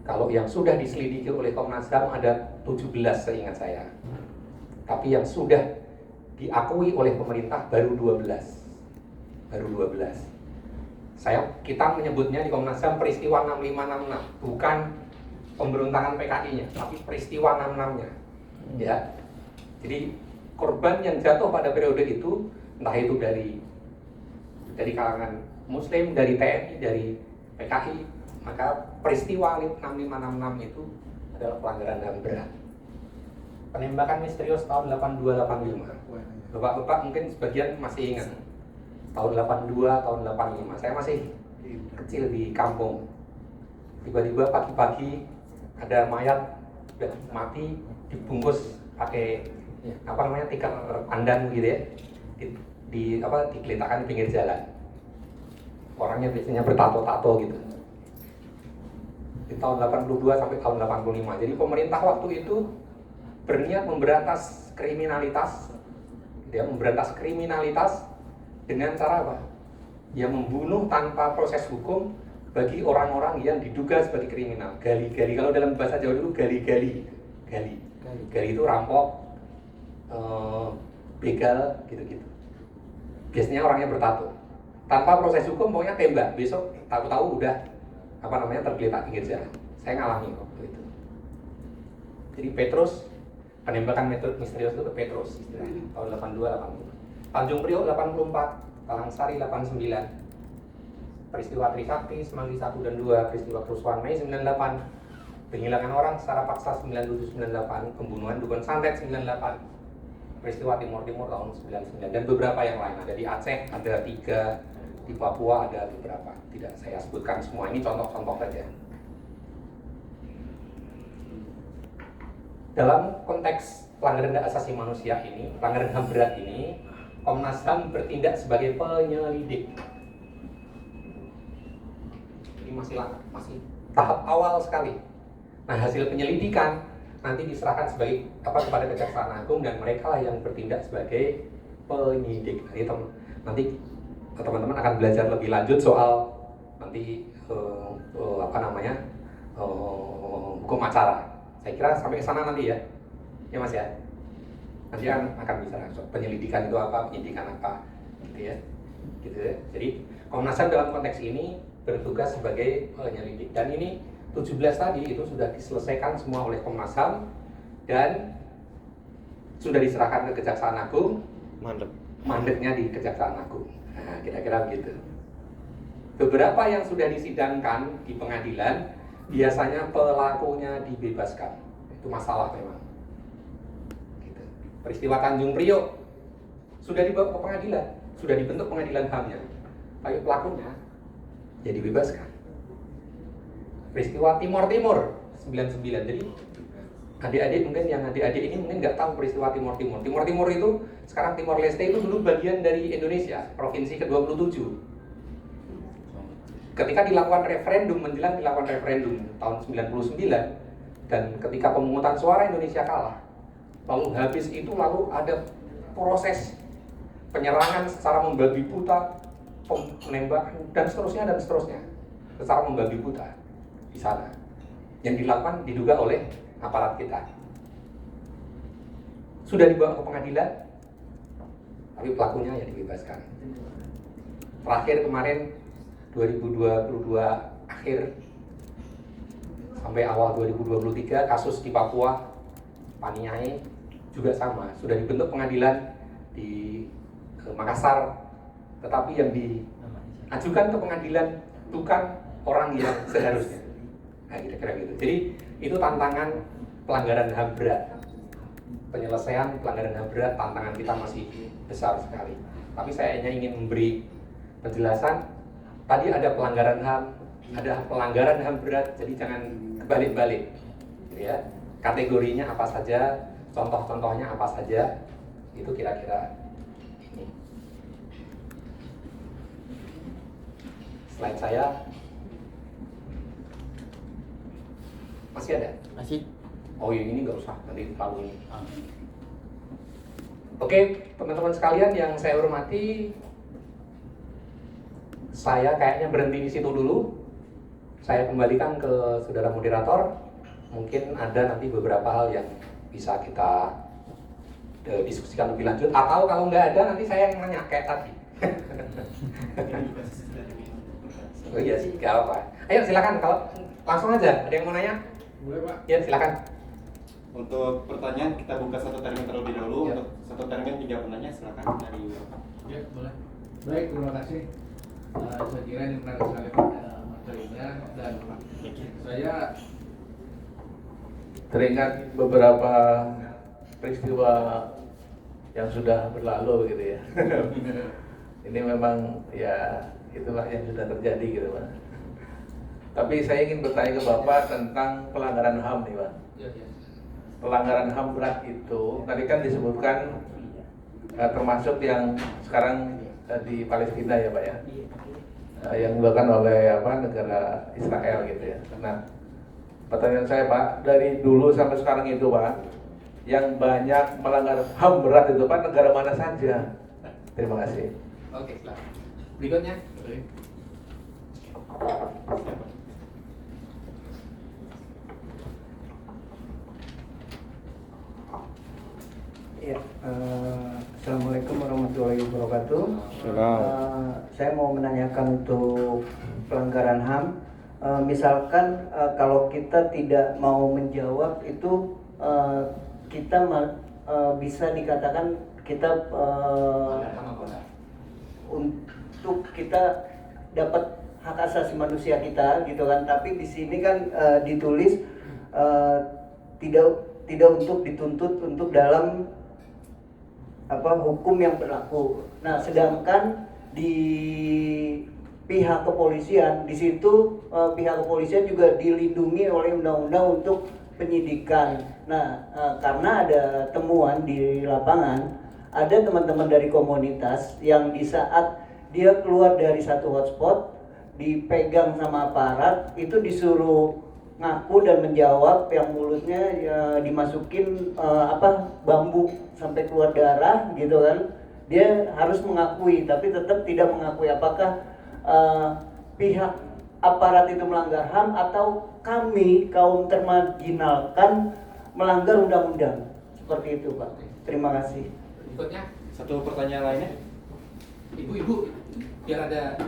Kalau yang sudah diselidiki oleh Komnas HAM ada 17 seingat saya. Tapi yang sudah diakui oleh pemerintah baru 12. Baru 12. Kita menyebutnya di Komnas HAM peristiwa 6566, bukan pemberontakan PKI-nya, tapi peristiwa 66-nya. Ya. Jadi korban yang jatuh pada periode itu, entah itu dari kalangan Muslim, dari TNI, dari PKI, maka peristiwa 6566 itu adalah pelanggaran HAM berat. Penembakan misterius tahun 82-85. Bapak-bapak mungkin sebagian masih ingat. Tahun 82, tahun 85. Saya masih kecil di kampung. Tiba-tiba pagi-pagi ada mayat udah mati dibungkus pakai tikar pandan gitu ya, digeletakkan di pinggir jalan. Orangnya biasanya bertato-tato gitu. Di tahun 82 sampai tahun 85. Jadi pemerintah waktu itu berniat memberantas kriminalitas, dengan cara apa? Ya membunuh tanpa proses hukum bagi orang-orang yang diduga sebagai kriminal. Gali-gali, kalau dalam bahasa Jawa dulu gali-gali. Gali itu rampok, begal, gitu-gitu. Biasanya orangnya bertato. Tanpa proses hukum, pokoknya tembak. Besok tahu-tahu udah tergeletak pinggir jalan. Saya ngalami waktu itu. Jadi Petrus, penembakan misterius itu ke Petrus istilahnya, tahun 82-85. Tanjung Priok 84, Kalangsari 89. Peristiwa Trisakti, Semanggi 1 dan 2, peristiwa kerusuhan Mei 98, penghilangan orang secara paksa 97-98, pembunuhan dukun santet 98, peristiwa Timur tahun 99, dan beberapa yang lain. Ada di Aceh, ada 3, di Papua ada beberapa. Tidak saya sebutkan semua, ini contoh-contoh saja. Dalam konteks pelanggaran hak asasi manusia ini, pelanggaran HAM berat ini, Komnas HAM bertindak sebagai penyelidik. Ini masih tahap awal sekali. Nah, hasil penyelidikan nanti diserahkan sebagai kepada Kejaksaan Agung dan mereka lah yang bertindak sebagai penyidik. Nanti teman-teman akan belajar lebih lanjut soal nanti hukum acara. Saya kira sampai ke sana nanti ya Mas ya. Nanti akan bicara penyelidikan itu apa, penyidikan apa, gitu ya. Jadi Komnas HAM dalam konteks ini bertugas sebagai penyelidik, dan ini 17 tadi itu sudah diselesaikan semua oleh Komnas HAM dan sudah diserahkan ke Kejaksaan Agung. Mandatnya di Kejaksaan Agung. Nah, kira-kira begitu. Beberapa yang sudah disidangkan di pengadilan biasanya pelakunya dibebaskan. Itu masalah memang. Gitu. Peristiwa Tanjung Priok sudah dibawa ke pengadilan, sudah dibentuk pengadilan HAM-nya, tapi pelakunya jadi dibebaskan. Peristiwa Timor 99. Jadi adik-adik ini mungkin nggak tahu peristiwa Timor itu sekarang Timor Leste itu dulu bagian dari Indonesia, provinsi ke-27. Ketika dilakukan referendum, menjelang dilakukan referendum tahun 99, dan ketika pemungutan suara Indonesia kalah, lalu habis itu lalu ada proses penyerangan secara membabi buta, penembakan dan seterusnya secara membabi buta di sana, yang dilakukan diduga oleh aparat kita. Sudah dibawa ke pengadilan, tapi pelakunya ya dibebaskan. Terakhir kemarin 2022 akhir sampai awal 2023 kasus di Papua Paniai juga sama, sudah dibentuk pengadilan di Makassar, tetapi yang diajukan ke pengadilan bukan orang yang seharusnya. Nah, kira-kira gitu. Jadi itu tantangan pelanggaran HAM berat. Penyelesaian pelanggaran HAM berat, tantangan kita masih besar sekali. Tapi saya hanya ingin memberi penjelasan. Tadi ada pelanggaran HAM, ada pelanggaran HAM berat, jadi jangan kebalik-balik, gitu ya. Kategorinya apa saja, contoh-contohnya apa saja, itu kira-kira ini. Slide saya masih ada? Masih. Oh iya, ini nggak usah, nanti terlalu ini. Oke, teman-teman sekalian yang saya hormati, saya kayaknya berhenti di situ dulu. Saya kembalikan ke saudara moderator. Mungkin ada nanti beberapa hal yang bisa kita diskusikan lebih lanjut. Atau kalau nggak ada, nanti saya yang nanya kayak tadi. Oh iya sih, nggak apa-apa. Ayo silakan, kalau langsung aja. Ada yang mau nanya? Boleh Pak. Ya silakan. Untuk pertanyaan kita buka satu termin terlebih dahulu. Ya. Untuk satu termin 3 penanya, silakan dari Ya, boleh. Baik, terima kasih. Saya kira ini menarik sekali pada materinya, dan saya teringat beberapa peristiwa yang sudah berlalu gitu ya. Ini memang ya itulah yang sudah terjadi gitu Pak. Tapi saya ingin bertanya ke Bapak tentang pelanggaran HAM nih Pak. Pelanggaran HAM berat itu tadi kan disebutkan termasuk yang sekarang di Palestina ya Pak ya, yang dilakukan oleh negara Israel gitu ya. Nah, pertanyaan saya Pak, dari dulu sampai sekarang itu Pak, yang banyak melanggar HAM berat itu Pak, negara mana saja? Terima kasih. Oke, silakan. Berikutnya. Ya, Assalamualaikum warahmatullahi wabarakatuh. Saya mau menanyakan untuk pelanggaran HAM. Misalkan kalau kita tidak mau menjawab itu, kita bisa dikatakan kita untuk kita dapat hak asasi manusia kita, gitu kan? Tapi di sini kan ditulis tidak untuk dituntut untuk dalam hukum yang berlaku. Nah, sedangkan di pihak kepolisian, di situ pihak kepolisian juga dilindungi oleh undang-undang untuk penyidikan. Nah, karena ada temuan di lapangan, ada teman-teman dari komunitas yang di saat dia keluar dari satu hotspot, dipegang sama aparat, itu disuruh ngaku dan menjawab, yang mulutnya ya, dimasukin bambu sampai keluar darah gitu kan. Dia harus mengakui, tapi tetap tidak mengakui apakah pihak aparat itu melanggar HAM atau kami kaum termarginalkan melanggar undang-undang. Seperti itu, Pak. Terima kasih. Berikutnya, Satu pertanyaan lainnya. ibu-ibu, biar ada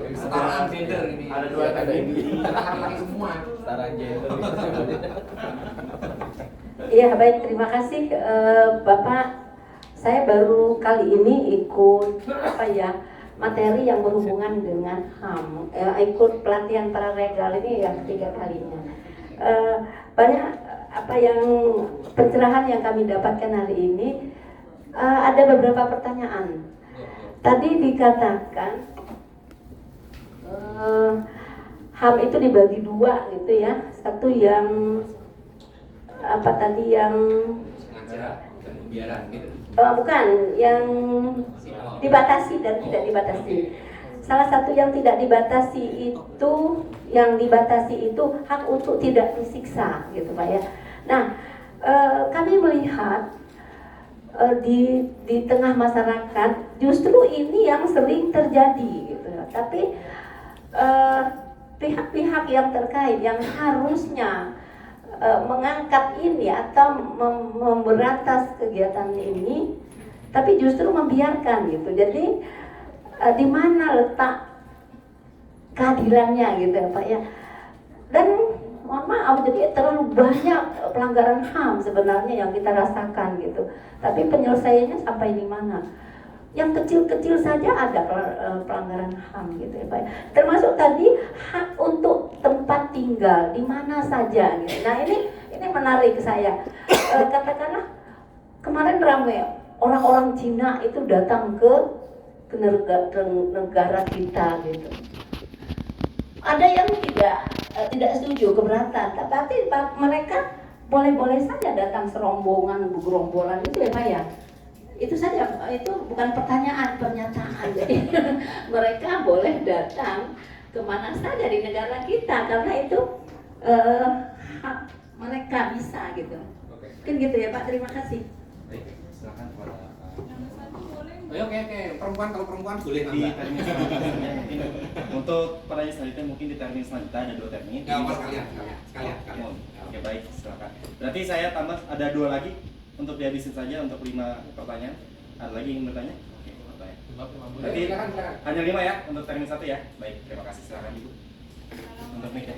kesetaraan gender ini. Ada dua Biar ada ibu. laki-laki semua. Setara gender. Iya, baik, terima kasih Bapak. Saya baru kali ini ikut materi yang berhubungan dengan HAM. Ikut pelatihan paralegal ini yang ketiga kalinya. Banyak pencerahan yang kami dapatkan hari ini. Ada beberapa pertanyaan. Tadi dikatakan HAM itu dibagi dua gitu ya. Satu yang yang Sengaja dan pembiaran gitu. bukan yang dibatasi dan tidak dibatasi. Salah satu yang tidak dibatasi itu hak untuk tidak disiksa gitu Pak ya. Nah, kami melihat di tengah masyarakat justru ini yang sering terjadi gitu. Tapi pihak-pihak yang terkait yang harusnya mengangkat ini atau memberantas kegiatan ini, tapi justru membiarkan gitu. Jadi di mana letak keadilannya gitu ya Pak ya. Dan mohon maaf, jadi terlalu banyak pelanggaran HAM sebenarnya yang kita rasakan gitu. Tapi penyelesaiannya sampai di mana? Yang kecil-kecil saja ada pelanggaran HAM gitu ya Pak. Termasuk tadi hak untuk tempat tinggal di mana saja gitu. Nah, ini menarik saya. Katakanlah kemarin ramai orang-orang Cina itu datang ke negara kita gitu. Ada yang tidak setuju, keberatan, tapi mereka boleh-boleh saja datang serombongan, bergerombolan itu ya Pak ya. Itu saja, itu bukan pertanyaan, pernyataan. Jadi mereka boleh datang kemana saja di negara kita karena itu hak mereka bisa gitu. Mungkin gitu ya Pak, terima kasih. Baik, silakan kepada Oke, kalau perempuan boleh Di nambah. termin selanjutnya mungkin untuk pertanyaan selanjutnya mungkin di termin selanjutnya ada 2 termin. Nggak apa sekalian. Oke, baik, silakan. Berarti saya tambah ada 2 lagi untuk dihabisin saja untuk 5 pertanyaan. Ada lagi yang bertanya? Oke, bertanya. Berarti Silakan. hanya 5 ya untuk termin 1 ya. Baik, terima kasih, silakan Ibu. Untuk meja.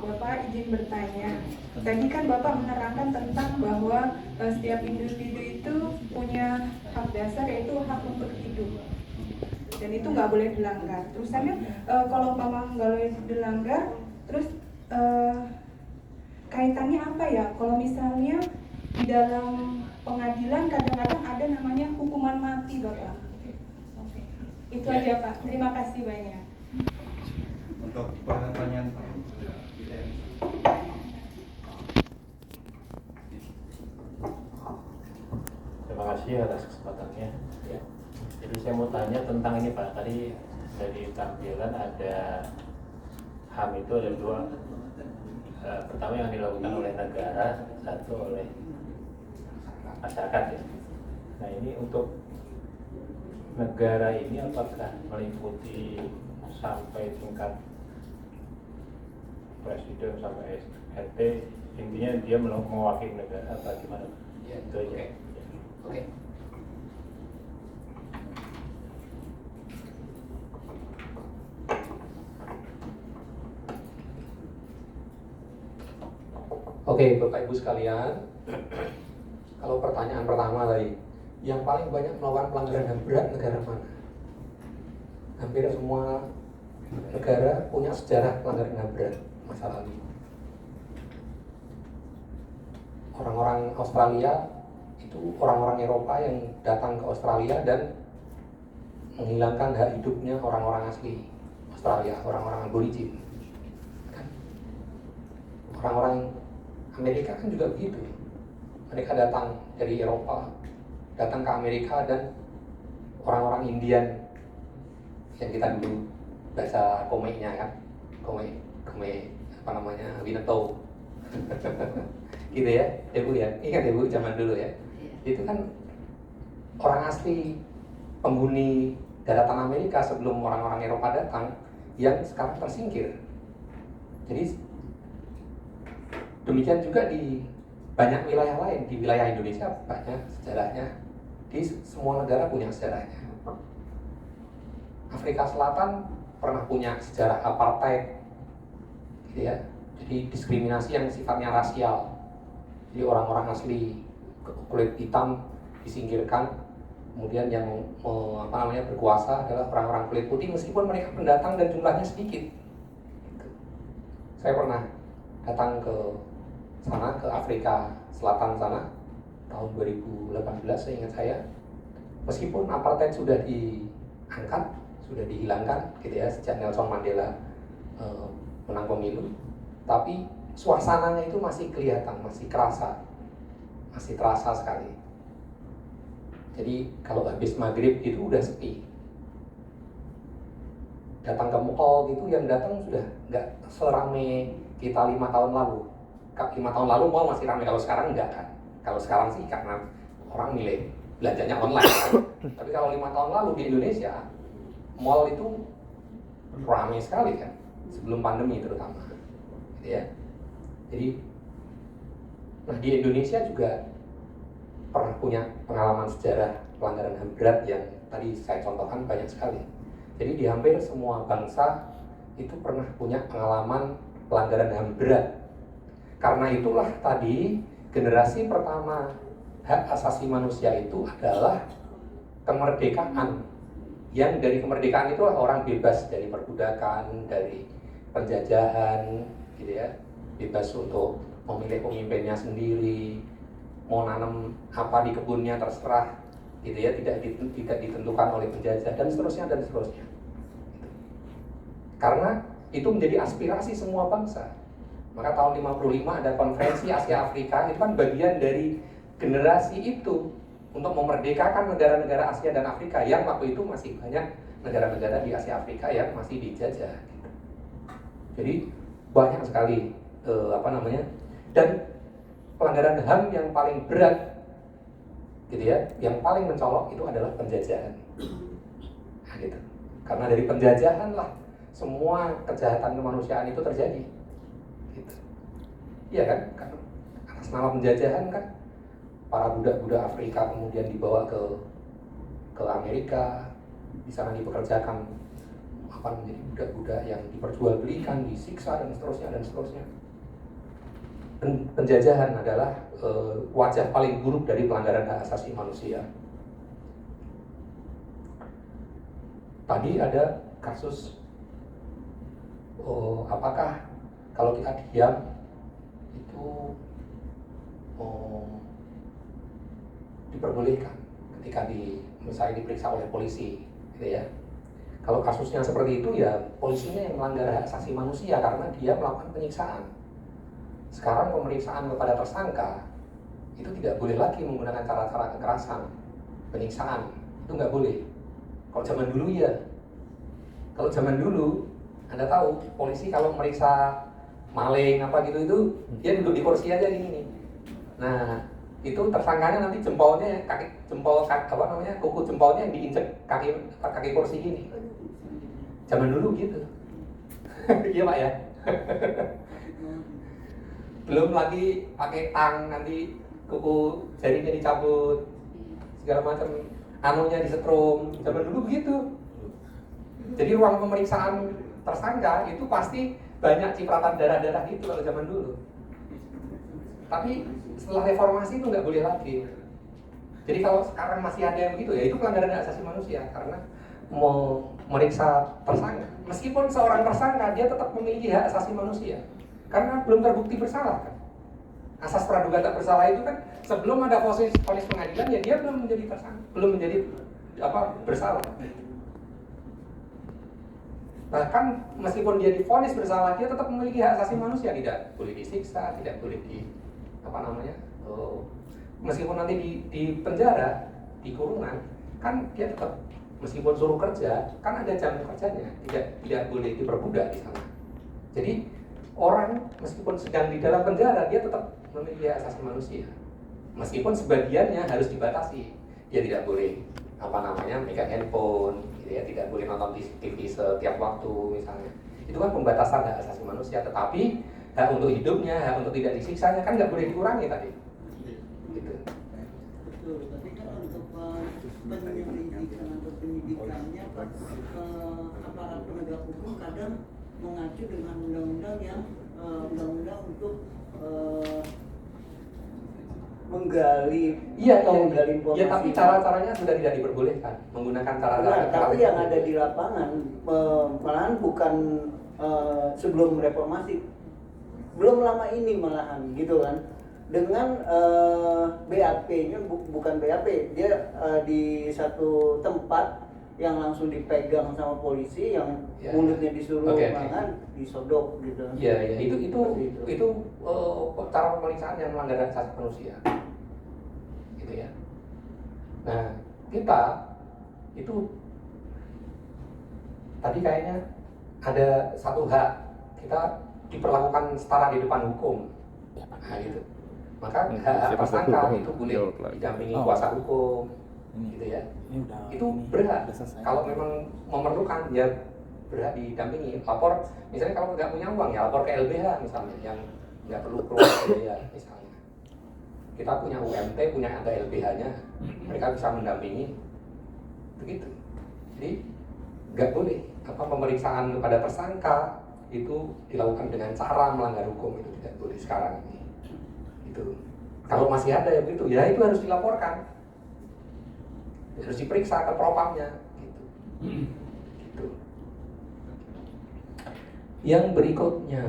Bapak izin bertanya. Tadi kan Bapak menerangkan tentang bahwa setiap individu itu punya hak dasar, yaitu hak untuk hidup. Dan itu nggak boleh dilanggar. Terusannya kalau memang nggak boleh dilanggar, terus kaitannya apa ya? Kalau misalnya di dalam pengadilan kadang-kadang ada namanya hukuman mati, Bapak. Itu aja Pak. Terima kasih banyak. Untuk pertanyaan Terima kasih atas kesempatannya. Ya. Jadi saya mau tanya tentang ini Pak. Tadi dari tampilan ada HAM itu ada 2. Pertama yang dilakukan oleh negara, satu oleh masyarakat ya. Nah ini untuk negara ini apakah meliputi sampai tingkat presiden sampai RT, intinya dia mewakili negara atau gimana? Ya, Itu aja. Oke. Oke, Bapak Ibu sekalian, kalau pertanyaan pertama tadi, yang paling banyak melakukan pelanggaran HAM berat negara mana? Hampir semua negara punya sejarah pelanggaran HAM berat masa lalu. Orang-orang Australia itu orang-orang Eropa yang datang ke Australia dan menghilangkan hak hidupnya orang-orang asli Australia, orang-orang aborigin. Kan? Orang-orang Amerika kan juga begitu. Mereka datang dari Eropa, datang ke Amerika, dan orang-orang Indian yang kita dulu baca komiknya kan, komik apa namanya, Winnetou. Gitu ya, Bu ya. Ingat ya Bu, zaman dulu ya. Itu kan orang asli penghuni daratan Amerika sebelum orang-orang Eropa datang yang sekarang tersingkir. Jadi demikian juga di banyak wilayah lain, di wilayah Indonesia banyak sejarahnya. Di semua negara punya sejarahnya. Afrika Selatan pernah punya sejarah apartheid, gitu ya. Jadi diskriminasi yang sifatnya rasial. Jadi orang-orang asli kulit hitam disingkirkan, kemudian yang berkuasa adalah orang-orang kulit putih meskipun mereka pendatang dan jumlahnya sedikit. Saya pernah datang ke sana, ke Afrika Selatan sana tahun 2018 seingat saya. Meskipun apartheid sudah diangkat, sudah dihilangkan gitu ya sejak Nelson Mandela menang pemilu, tapi suasananya itu masih kelihatan, masih terasa sekali. Jadi kalau habis maghrib itu udah sepi. Datang ke mall gitu, yang datang sudah nggak serame kita 5 tahun lalu. 5 tahun lalu mall masih ramai, kalau sekarang enggak kan. Kalau sekarang sih karena orang milih belanjanya online. Tapi kalau 5 tahun lalu di Indonesia, mall itu ramai sekali kan, sebelum pandemi terutama. Gitu ya. Jadi, nah di Indonesia juga pernah punya pengalaman sejarah pelanggaran HAM berat yang tadi saya contohkan banyak sekali. Jadi di hampir semua bangsa itu pernah punya pengalaman pelanggaran HAM berat. Karena itulah tadi generasi pertama hak asasi manusia itu adalah kemerdekaan. Yang dari kemerdekaan itu orang bebas dari perbudakan, dari penjajahan, gitu ya. Bebas untuk memilih pemimpinnya sendiri, mau nanam apa di kebunnya terserah, gitu ya, tidak ditentukan oleh penjajah, dan seterusnya dan seterusnya. Karena itu menjadi aspirasi semua bangsa. Maka tahun 55 ada konferensi Asia Afrika, itu kan bagian dari generasi itu untuk memerdekakan negara-negara Asia dan Afrika yang waktu itu masih banyak negara-negara di Asia Afrika yang masih dijajah. Jadi banyak sekali dan pelanggaran HAM yang paling berat, gitu ya, yang paling mencolok itu adalah penjajahan. Nah, gitu. Karena dari penjajahan lah semua kejahatan kemanusiaan itu terjadi. Gitu. Iya kan? Karena atas nama penjajahan kan para budak-budak Afrika kemudian dibawa ke Amerika, di sana dipekerjakan menjadi budak-budak yang diperjualbelikan, disiksa dan seterusnya dan seterusnya. Penjajahan adalah wajah paling buruk dari pelanggaran hak asasi manusia. Tadi ada kasus apakah kalau kita diam itu diperbolehkan ketika misalnya diperiksa oleh polisi, gitu ya. Kalau kasusnya seperti itu ya polisinya yang melanggar hak asasi manusia karena dia melakukan penyiksaan. Sekarang pemeriksaan kepada tersangka itu tidak boleh lagi menggunakan cara-cara kekerasan, penyiksaan, itu nggak boleh. Kalau zaman dulu ya, kalau zaman dulu Anda tahu polisi kalau meriksa maling apa gitu itu dia duduk di kursi aja gini. Nah itu tersangkanya nanti jempolnya kuku jempolnya yang diinjek kaki kursi gini. Zaman dulu gitu. Iya Pak ya. Belum lagi pakai tang, nanti kuku jarinya dicabut, segala macam, anunya disetrum. Zaman dulu begitu. Jadi ruang pemeriksaan tersangka itu pasti banyak cipratan darah-darah gitu kalau zaman dulu. Tapi setelah reformasi itu nggak boleh lagi. Jadi kalau sekarang masih ada yang begitu ya itu pelanggaran hak asasi manusia karena mau meriksa tersangka. Meskipun seorang tersangka dia tetap memiliki hak asasi manusia. Karena belum terbukti bersalah kan. Asas praduga tak bersalah itu kan sebelum ada vonis pengadilan ya dia belum menjadi tersangka, belum menjadi bersalah. Bahkan meskipun dia divonis bersalah, dia tetap memiliki hak asasi manusia, tidak boleh disiksa, tidak boleh meskipun nanti di penjara, di kurungan, kan dia tetap meskipun suruh kerja, kan ada jam kerjanya, tidak boleh diperbudak di sana. Jadi orang meskipun sedang di dalam penjara, dia tetap memiliki hak asasi manusia. Meskipun sebagiannya harus dibatasi, dia tidak boleh megang handphone, gitu ya, tidak boleh nonton TV setiap waktu misalnya. Itu kan pembatasan hak asasi manusia, tetapi hak untuk hidupnya, hak untuk tidak disiksanya kan nggak boleh dikurangi tadi. Gitu. Betul, tapi kan untuk penyelidikan atau penyidikannya aparat penegak hukum kadang mengacu dengan undang-undang yang undang-undang untuk menggali informasi. Ya, tapi cara-caranya sudah tidak diperbolehkan menggunakan cara-cara. Tapi yang ada di lapangan malahan bukan sebelum reformasi, belum lama ini malahan gitu kan, dengan BAP-nya bukan BAP, dia di satu tempat yang langsung dipegang sama polisi, yang mulutnya disuruh makan, disodok gitu. Iya, itu cara pemeriksaan yang melanggar hak asasi manusia, gitu ya. Nah, kita itu tadi kayaknya ada satu hak, kita diperlakukan setara di depan hukum, nah gitu. Maka hak tersangka itu boleh didampingi kuasa hukum, gitu ya. Itu berhak. Kalau memang memerlukan, ya berhak didampingi. Lapor, misalnya kalau nggak punya uang, ya lapor ke LBH misalnya, yang nggak perlu keluar biaya misalnya. Kita punya UMT, punya ada LBH-nya, mereka bisa mendampingi, begitu. Jadi nggak boleh pemeriksaan kepada tersangka itu dilakukan dengan cara melanggar hukum, itu tidak boleh sekarang ini. Itu kalau masih ada ya begitu, ya itu harus dilaporkan, harus diperiksa ke propamnya, gitu. Gitu. Yang berikutnya,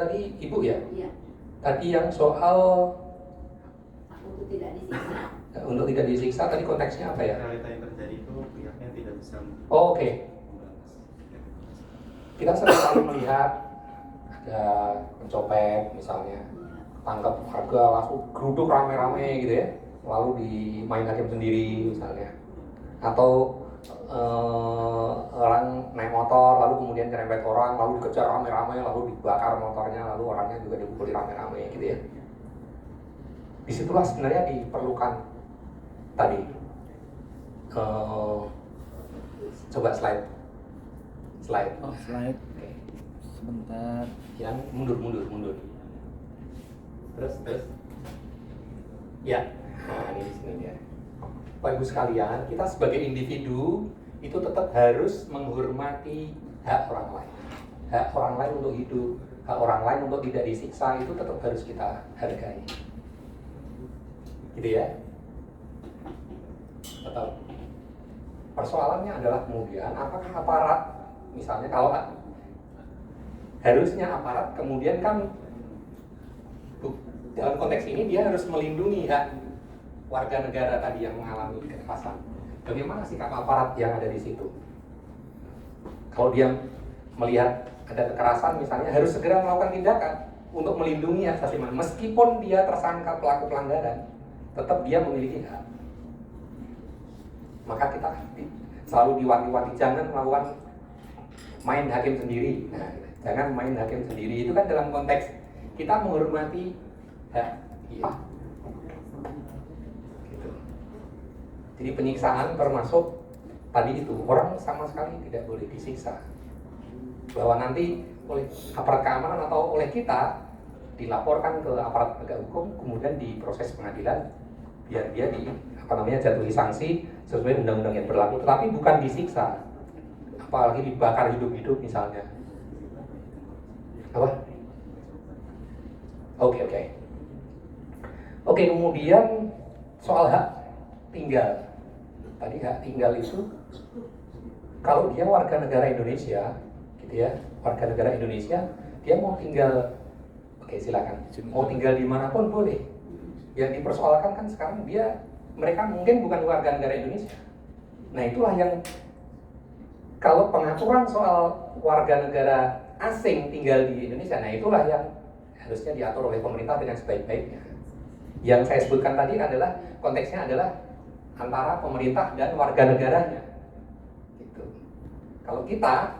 tadi Ibu ya? Iya. Tadi yang soal Untuk tidak disiksa. untuk tidak disiksa, tadi konteksnya apa ya? Realita yang terjadi itu pihaknya tidak bisa. Oke. Kita sering melihat ada pencopet misalnya, tangkap harga langsung geruduk rame-rame gitu ya, lalu dimain hakim sendiri misalnya, atau orang naik motor lalu kemudian nyerempet orang, lalu dikejar rame-rame, lalu dibakar motornya, lalu orangnya juga dipukuli rame-rame gitu ya. Disitulah sebenarnya diperlukan tadi coba slide. Oh, slide. Oke. Sebentar. Yang mundur. Terus. Ya, nah ini di sini dia. Bapak Ibu sekalian, kita sebagai individu itu tetap harus menghormati hak orang lain. Hak orang lain untuk hidup, hak orang lain untuk tidak disiksa, itu tetap harus kita hargai. Gitu ya. Betul. Persoalannya adalah kemudian apakah aparat, misalnya kalau harusnya aparat kemudian kan dalam konteks ini dia harus melindungi hak warga negara tadi yang mengalami kekerasan. Bagaimana sikap aparat yang ada di situ? Kalau dia melihat ada kekerasan misalnya, harus segera melakukan tindakan untuk melindungi hak asasi manusia. Meskipun dia tersangka pelaku pelanggaran, tetap dia memiliki hak. Maka kita selalu diwanti-wanti jangan melakukan main hakim sendiri. Nah, jangan main hakim sendiri, itu kan dalam konteks kita menghormati hak. Iya. Gitu. Jadi penyiksaan termasuk tadi itu, orang sama sekali tidak boleh disiksa. Bahwa nanti oleh aparat keamanan atau oleh kita dilaporkan ke aparat penegak hukum, kemudian di proses pengadilan biar dia jatuhi sanksi sesuai undang-undang yang berlaku, tetapi bukan disiksa, apalagi dibakar hidup-hidup misalnya. Apa? Oke, kemudian soal hak tinggal. Tadi hak tinggal itu kalau dia warga negara Indonesia, gitu ya, warga negara Indonesia, dia mau tinggal, silakan, mau tinggal dimanapun boleh. Yang dipersoalkan kan sekarang mereka mungkin bukan warga negara Indonesia. Nah itulah yang kalau pengaturan soal warga negara asing tinggal di Indonesia, nah itulah yang harusnya diatur oleh pemerintah dengan sebaik-baiknya. Yang saya sebutkan tadi adalah konteksnya adalah antara pemerintah dan warga negaranya. Gitu. Kalau kita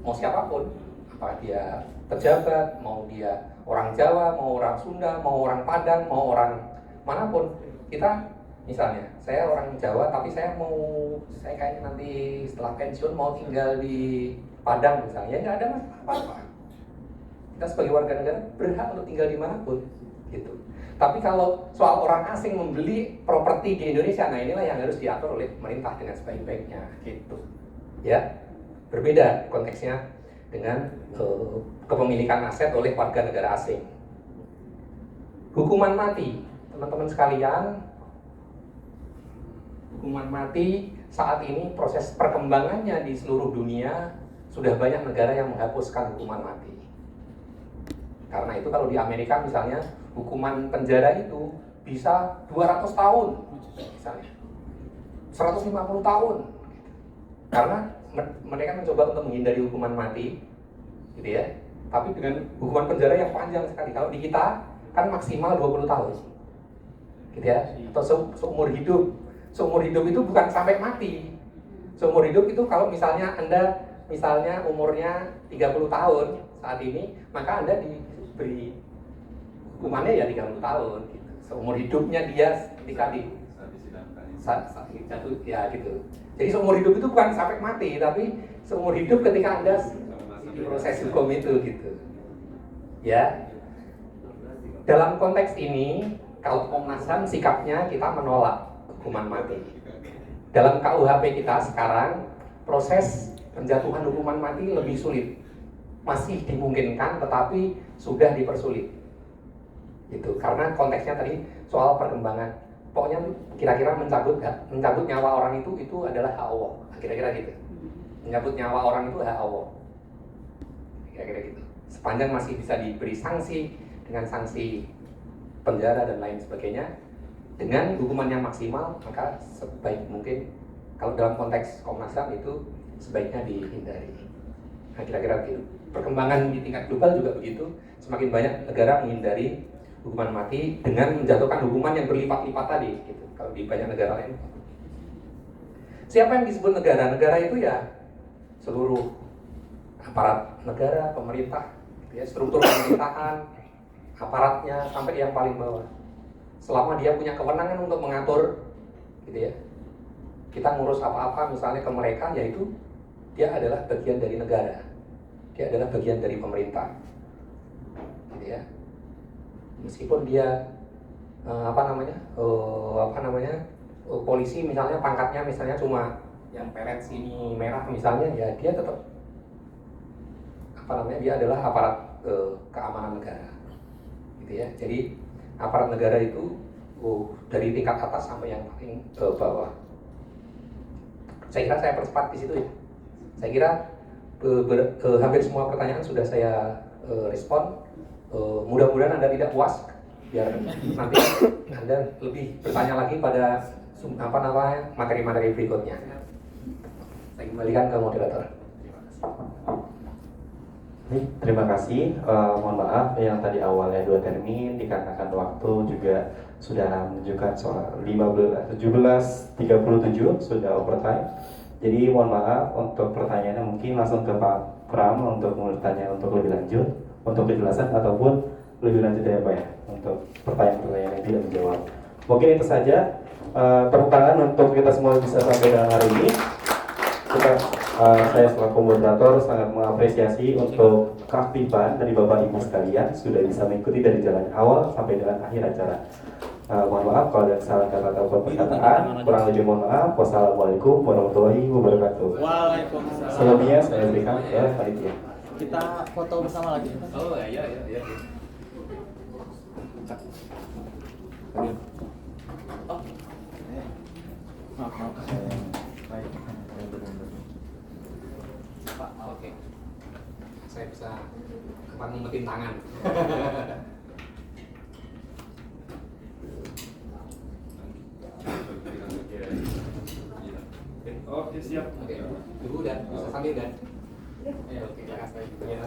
mau siapapun, apakah dia pejabat, mau dia orang Jawa, mau orang Sunda, mau orang Padang, mau orang manapun, kita misalnya saya orang Jawa tapi saya kayaknya nanti setelah pensiun mau tinggal di Padang misalnya, ya nggak ada masalah apa-apa. Kita sebagai warga negara berhak untuk tinggal dimanapun, gitu. Tapi kalau soal orang asing membeli properti di Indonesia, nah inilah yang harus diatur oleh pemerintah dengan sebaik-baiknya, gitu. Ya, berbeda konteksnya dengan kepemilikan aset oleh warga negara asing. Hukuman mati, teman-teman sekalian, hukuman mati saat ini proses perkembangannya di seluruh dunia sudah banyak negara yang menghapuskan hukuman mati. Karena itu kalau di Amerika misalnya hukuman penjara itu bisa 200 tahun misalnya, 150 tahun, karena mereka mencoba untuk menghindari hukuman mati, gitu ya. Tapi dengan hukuman penjara yang panjang sekali. Kalau di kita kan maksimal 20 tahun, gitu ya. Atau seumur hidup. Seumur hidup itu bukan sampai mati. Seumur hidup itu kalau misalnya Anda misalnya umurnya 30 tahun saat ini, maka Anda diberi hukumannya ya 30 tahun gitu. Seumur hidupnya dia dikali jatuh ya gitu. Jadi seumur hidup itu bukan sampai mati, tapi seumur hidup ketika Anda di proses hukum itu gitu. Ya. Dalam konteks ini, kalau Komnas HAM sikapnya kita menolak hukuman mati. Dalam KUHP kita sekarang, proses penjatuhan hukuman mati lebih sulit. Masih dimungkinkan tetapi sudah dipersulit. Gitu. Karena konteksnya tadi soal perkembangan. Pokoknya kira-kira mencabut nyawa orang itu adalah hak Allah. Kira-kira gitu. Mencabut nyawa orang itu hak Allah. Kira-kira gitu. Sepanjang masih bisa diberi sanksi dengan sanksi penjara dan lain sebagainya, dengan hukuman yang maksimal, maka sebaik mungkin kalau dalam konteks Komnas HAM itu sebaiknya dihindari. Nah, kira-kira begitu. Perkembangan di tingkat global juga begitu. Semakin banyak negara menghindari hukuman mati dengan menjatuhkan hukuman yang berlipat-lipat tadi, gitu. Kalau di banyak negara lain. Siapa yang disebut negara? Negara itu ya seluruh aparat negara, pemerintah, gitu ya, struktur pemerintahan, aparatnya sampai yang paling bawah. Selama dia punya kewenangan untuk mengatur, gitu ya, kita ngurus apa-apa misalnya ke mereka, yaitu dia adalah bagian dari negara, dia adalah bagian dari pemerintah, gitu ya. Meskipun dia polisi misalnya pangkatnya misalnya cuma yang peret sini merah misalnya, ya dia tetap dia adalah aparat keamanan negara, gitu ya. Jadi aparat negara itu dari tingkat atas sampai yang paling bawah. Saya kira saya percepat di situ ya. Saya kira hampir semua pertanyaan sudah saya respon. Mudah-mudahan Anda tidak puas, biar nanti Anda lebih bertanya lagi pada materi-materi berikutnya. Saya kembalikan ke moderator. Terima kasih. Mohon maaf yang tadi awalnya 2 termin dikarenakan waktu juga sudah menunjukkan soal 17.37 sudah overtime. Jadi mohon maaf untuk pertanyaannya, mungkin langsung ke Pak Pram untuk bertanya untuk lebih lanjut, untuk kejelasan ataupun lebih lanjut ya Pak ya, untuk pertanyaan-pertanyaan yang tidak menjawab. Mungkin itu saja. Tepuk tangan untuk kita semua bisa sampai dengan hari ini. Saya selaku moderator sangat mengapresiasi untuk keaktifan dari Bapak Ibu sekalian sudah bisa mengikuti dari jalan awal sampai dengan akhir acara. Mohon maaf kalau ada kesalahan kata atau perkataan, kurang lebih mohon maaf. Wassalamualaikum warahmatullahi wabarakatuh. Waalaikumsalam. Sebelumnya saya berikan ke panitia. Kita foto bersama lagi. Oh iya. Maaf. Baik. Pak, oke. Saya bisa ngumpetin tangan. Oke. siap. Oke, Ibu udah bisa sambil dan. Ya, oke, terima kasih. Udah ya,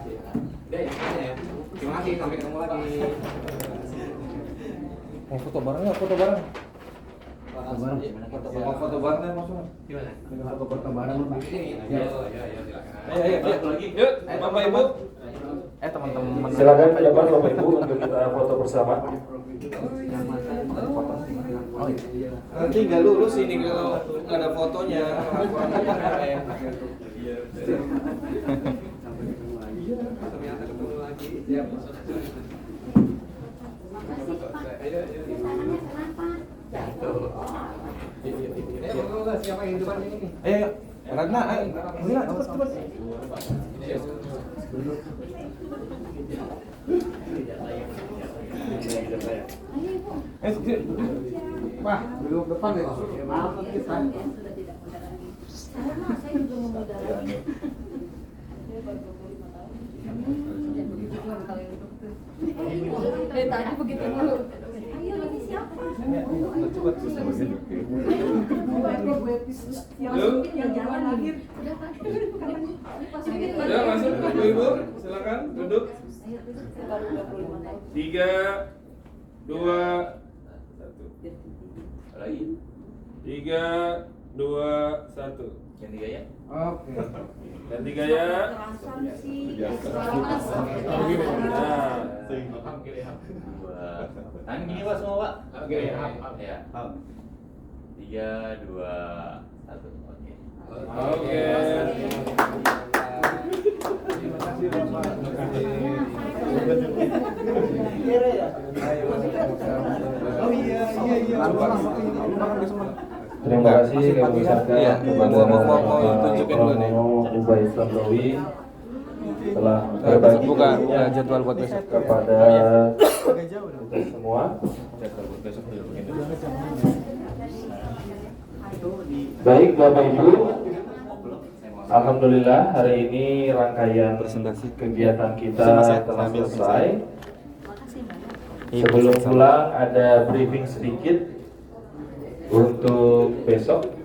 ya. Terima kasih, sampai ketemu lagi. Mau foto bareng nggak? Foto bareng. Foto bareng ya maksudnya? Gimana? Foto bareng. Ini. Ya, silakan. Ayo, lagi. Yuk, Bapak Ibu. Teman-teman. Silakan ke depan Bapak Ibu untuk kita foto bersama. Nanti nggak lurus ini kalau nggak ada fotonya. Ternyata ketemu lagi. Siap. Siapa yang depan ini? Ayo, Ratna, ayo. Mila, cepat. Wah, duduk depan ya. Maaf kita. Saya juga memudahkan. Dari tadi begitu dulu. Ayo ini siapa? Yang jalan lahir. Udah masuk Ibu, silakan duduk. 3, 2, 1. Lagi. 3, 2, 1. Ganti gaya. Oke. Ganti gaya. Tangan gini Pak semua Pak. Oke, ya. 3, 2, 1. Oke. Oke. Terima kasih kami ucapkan kepada Romo Ubay Tantowi telah berbagi jadwal buat besok kepada kita semua. Baik Bapak Ibu, alhamdulillah hari ini rangkaian kegiatan kita telah selesai. Sebelum pulang ada briefing sedikit untuk besok.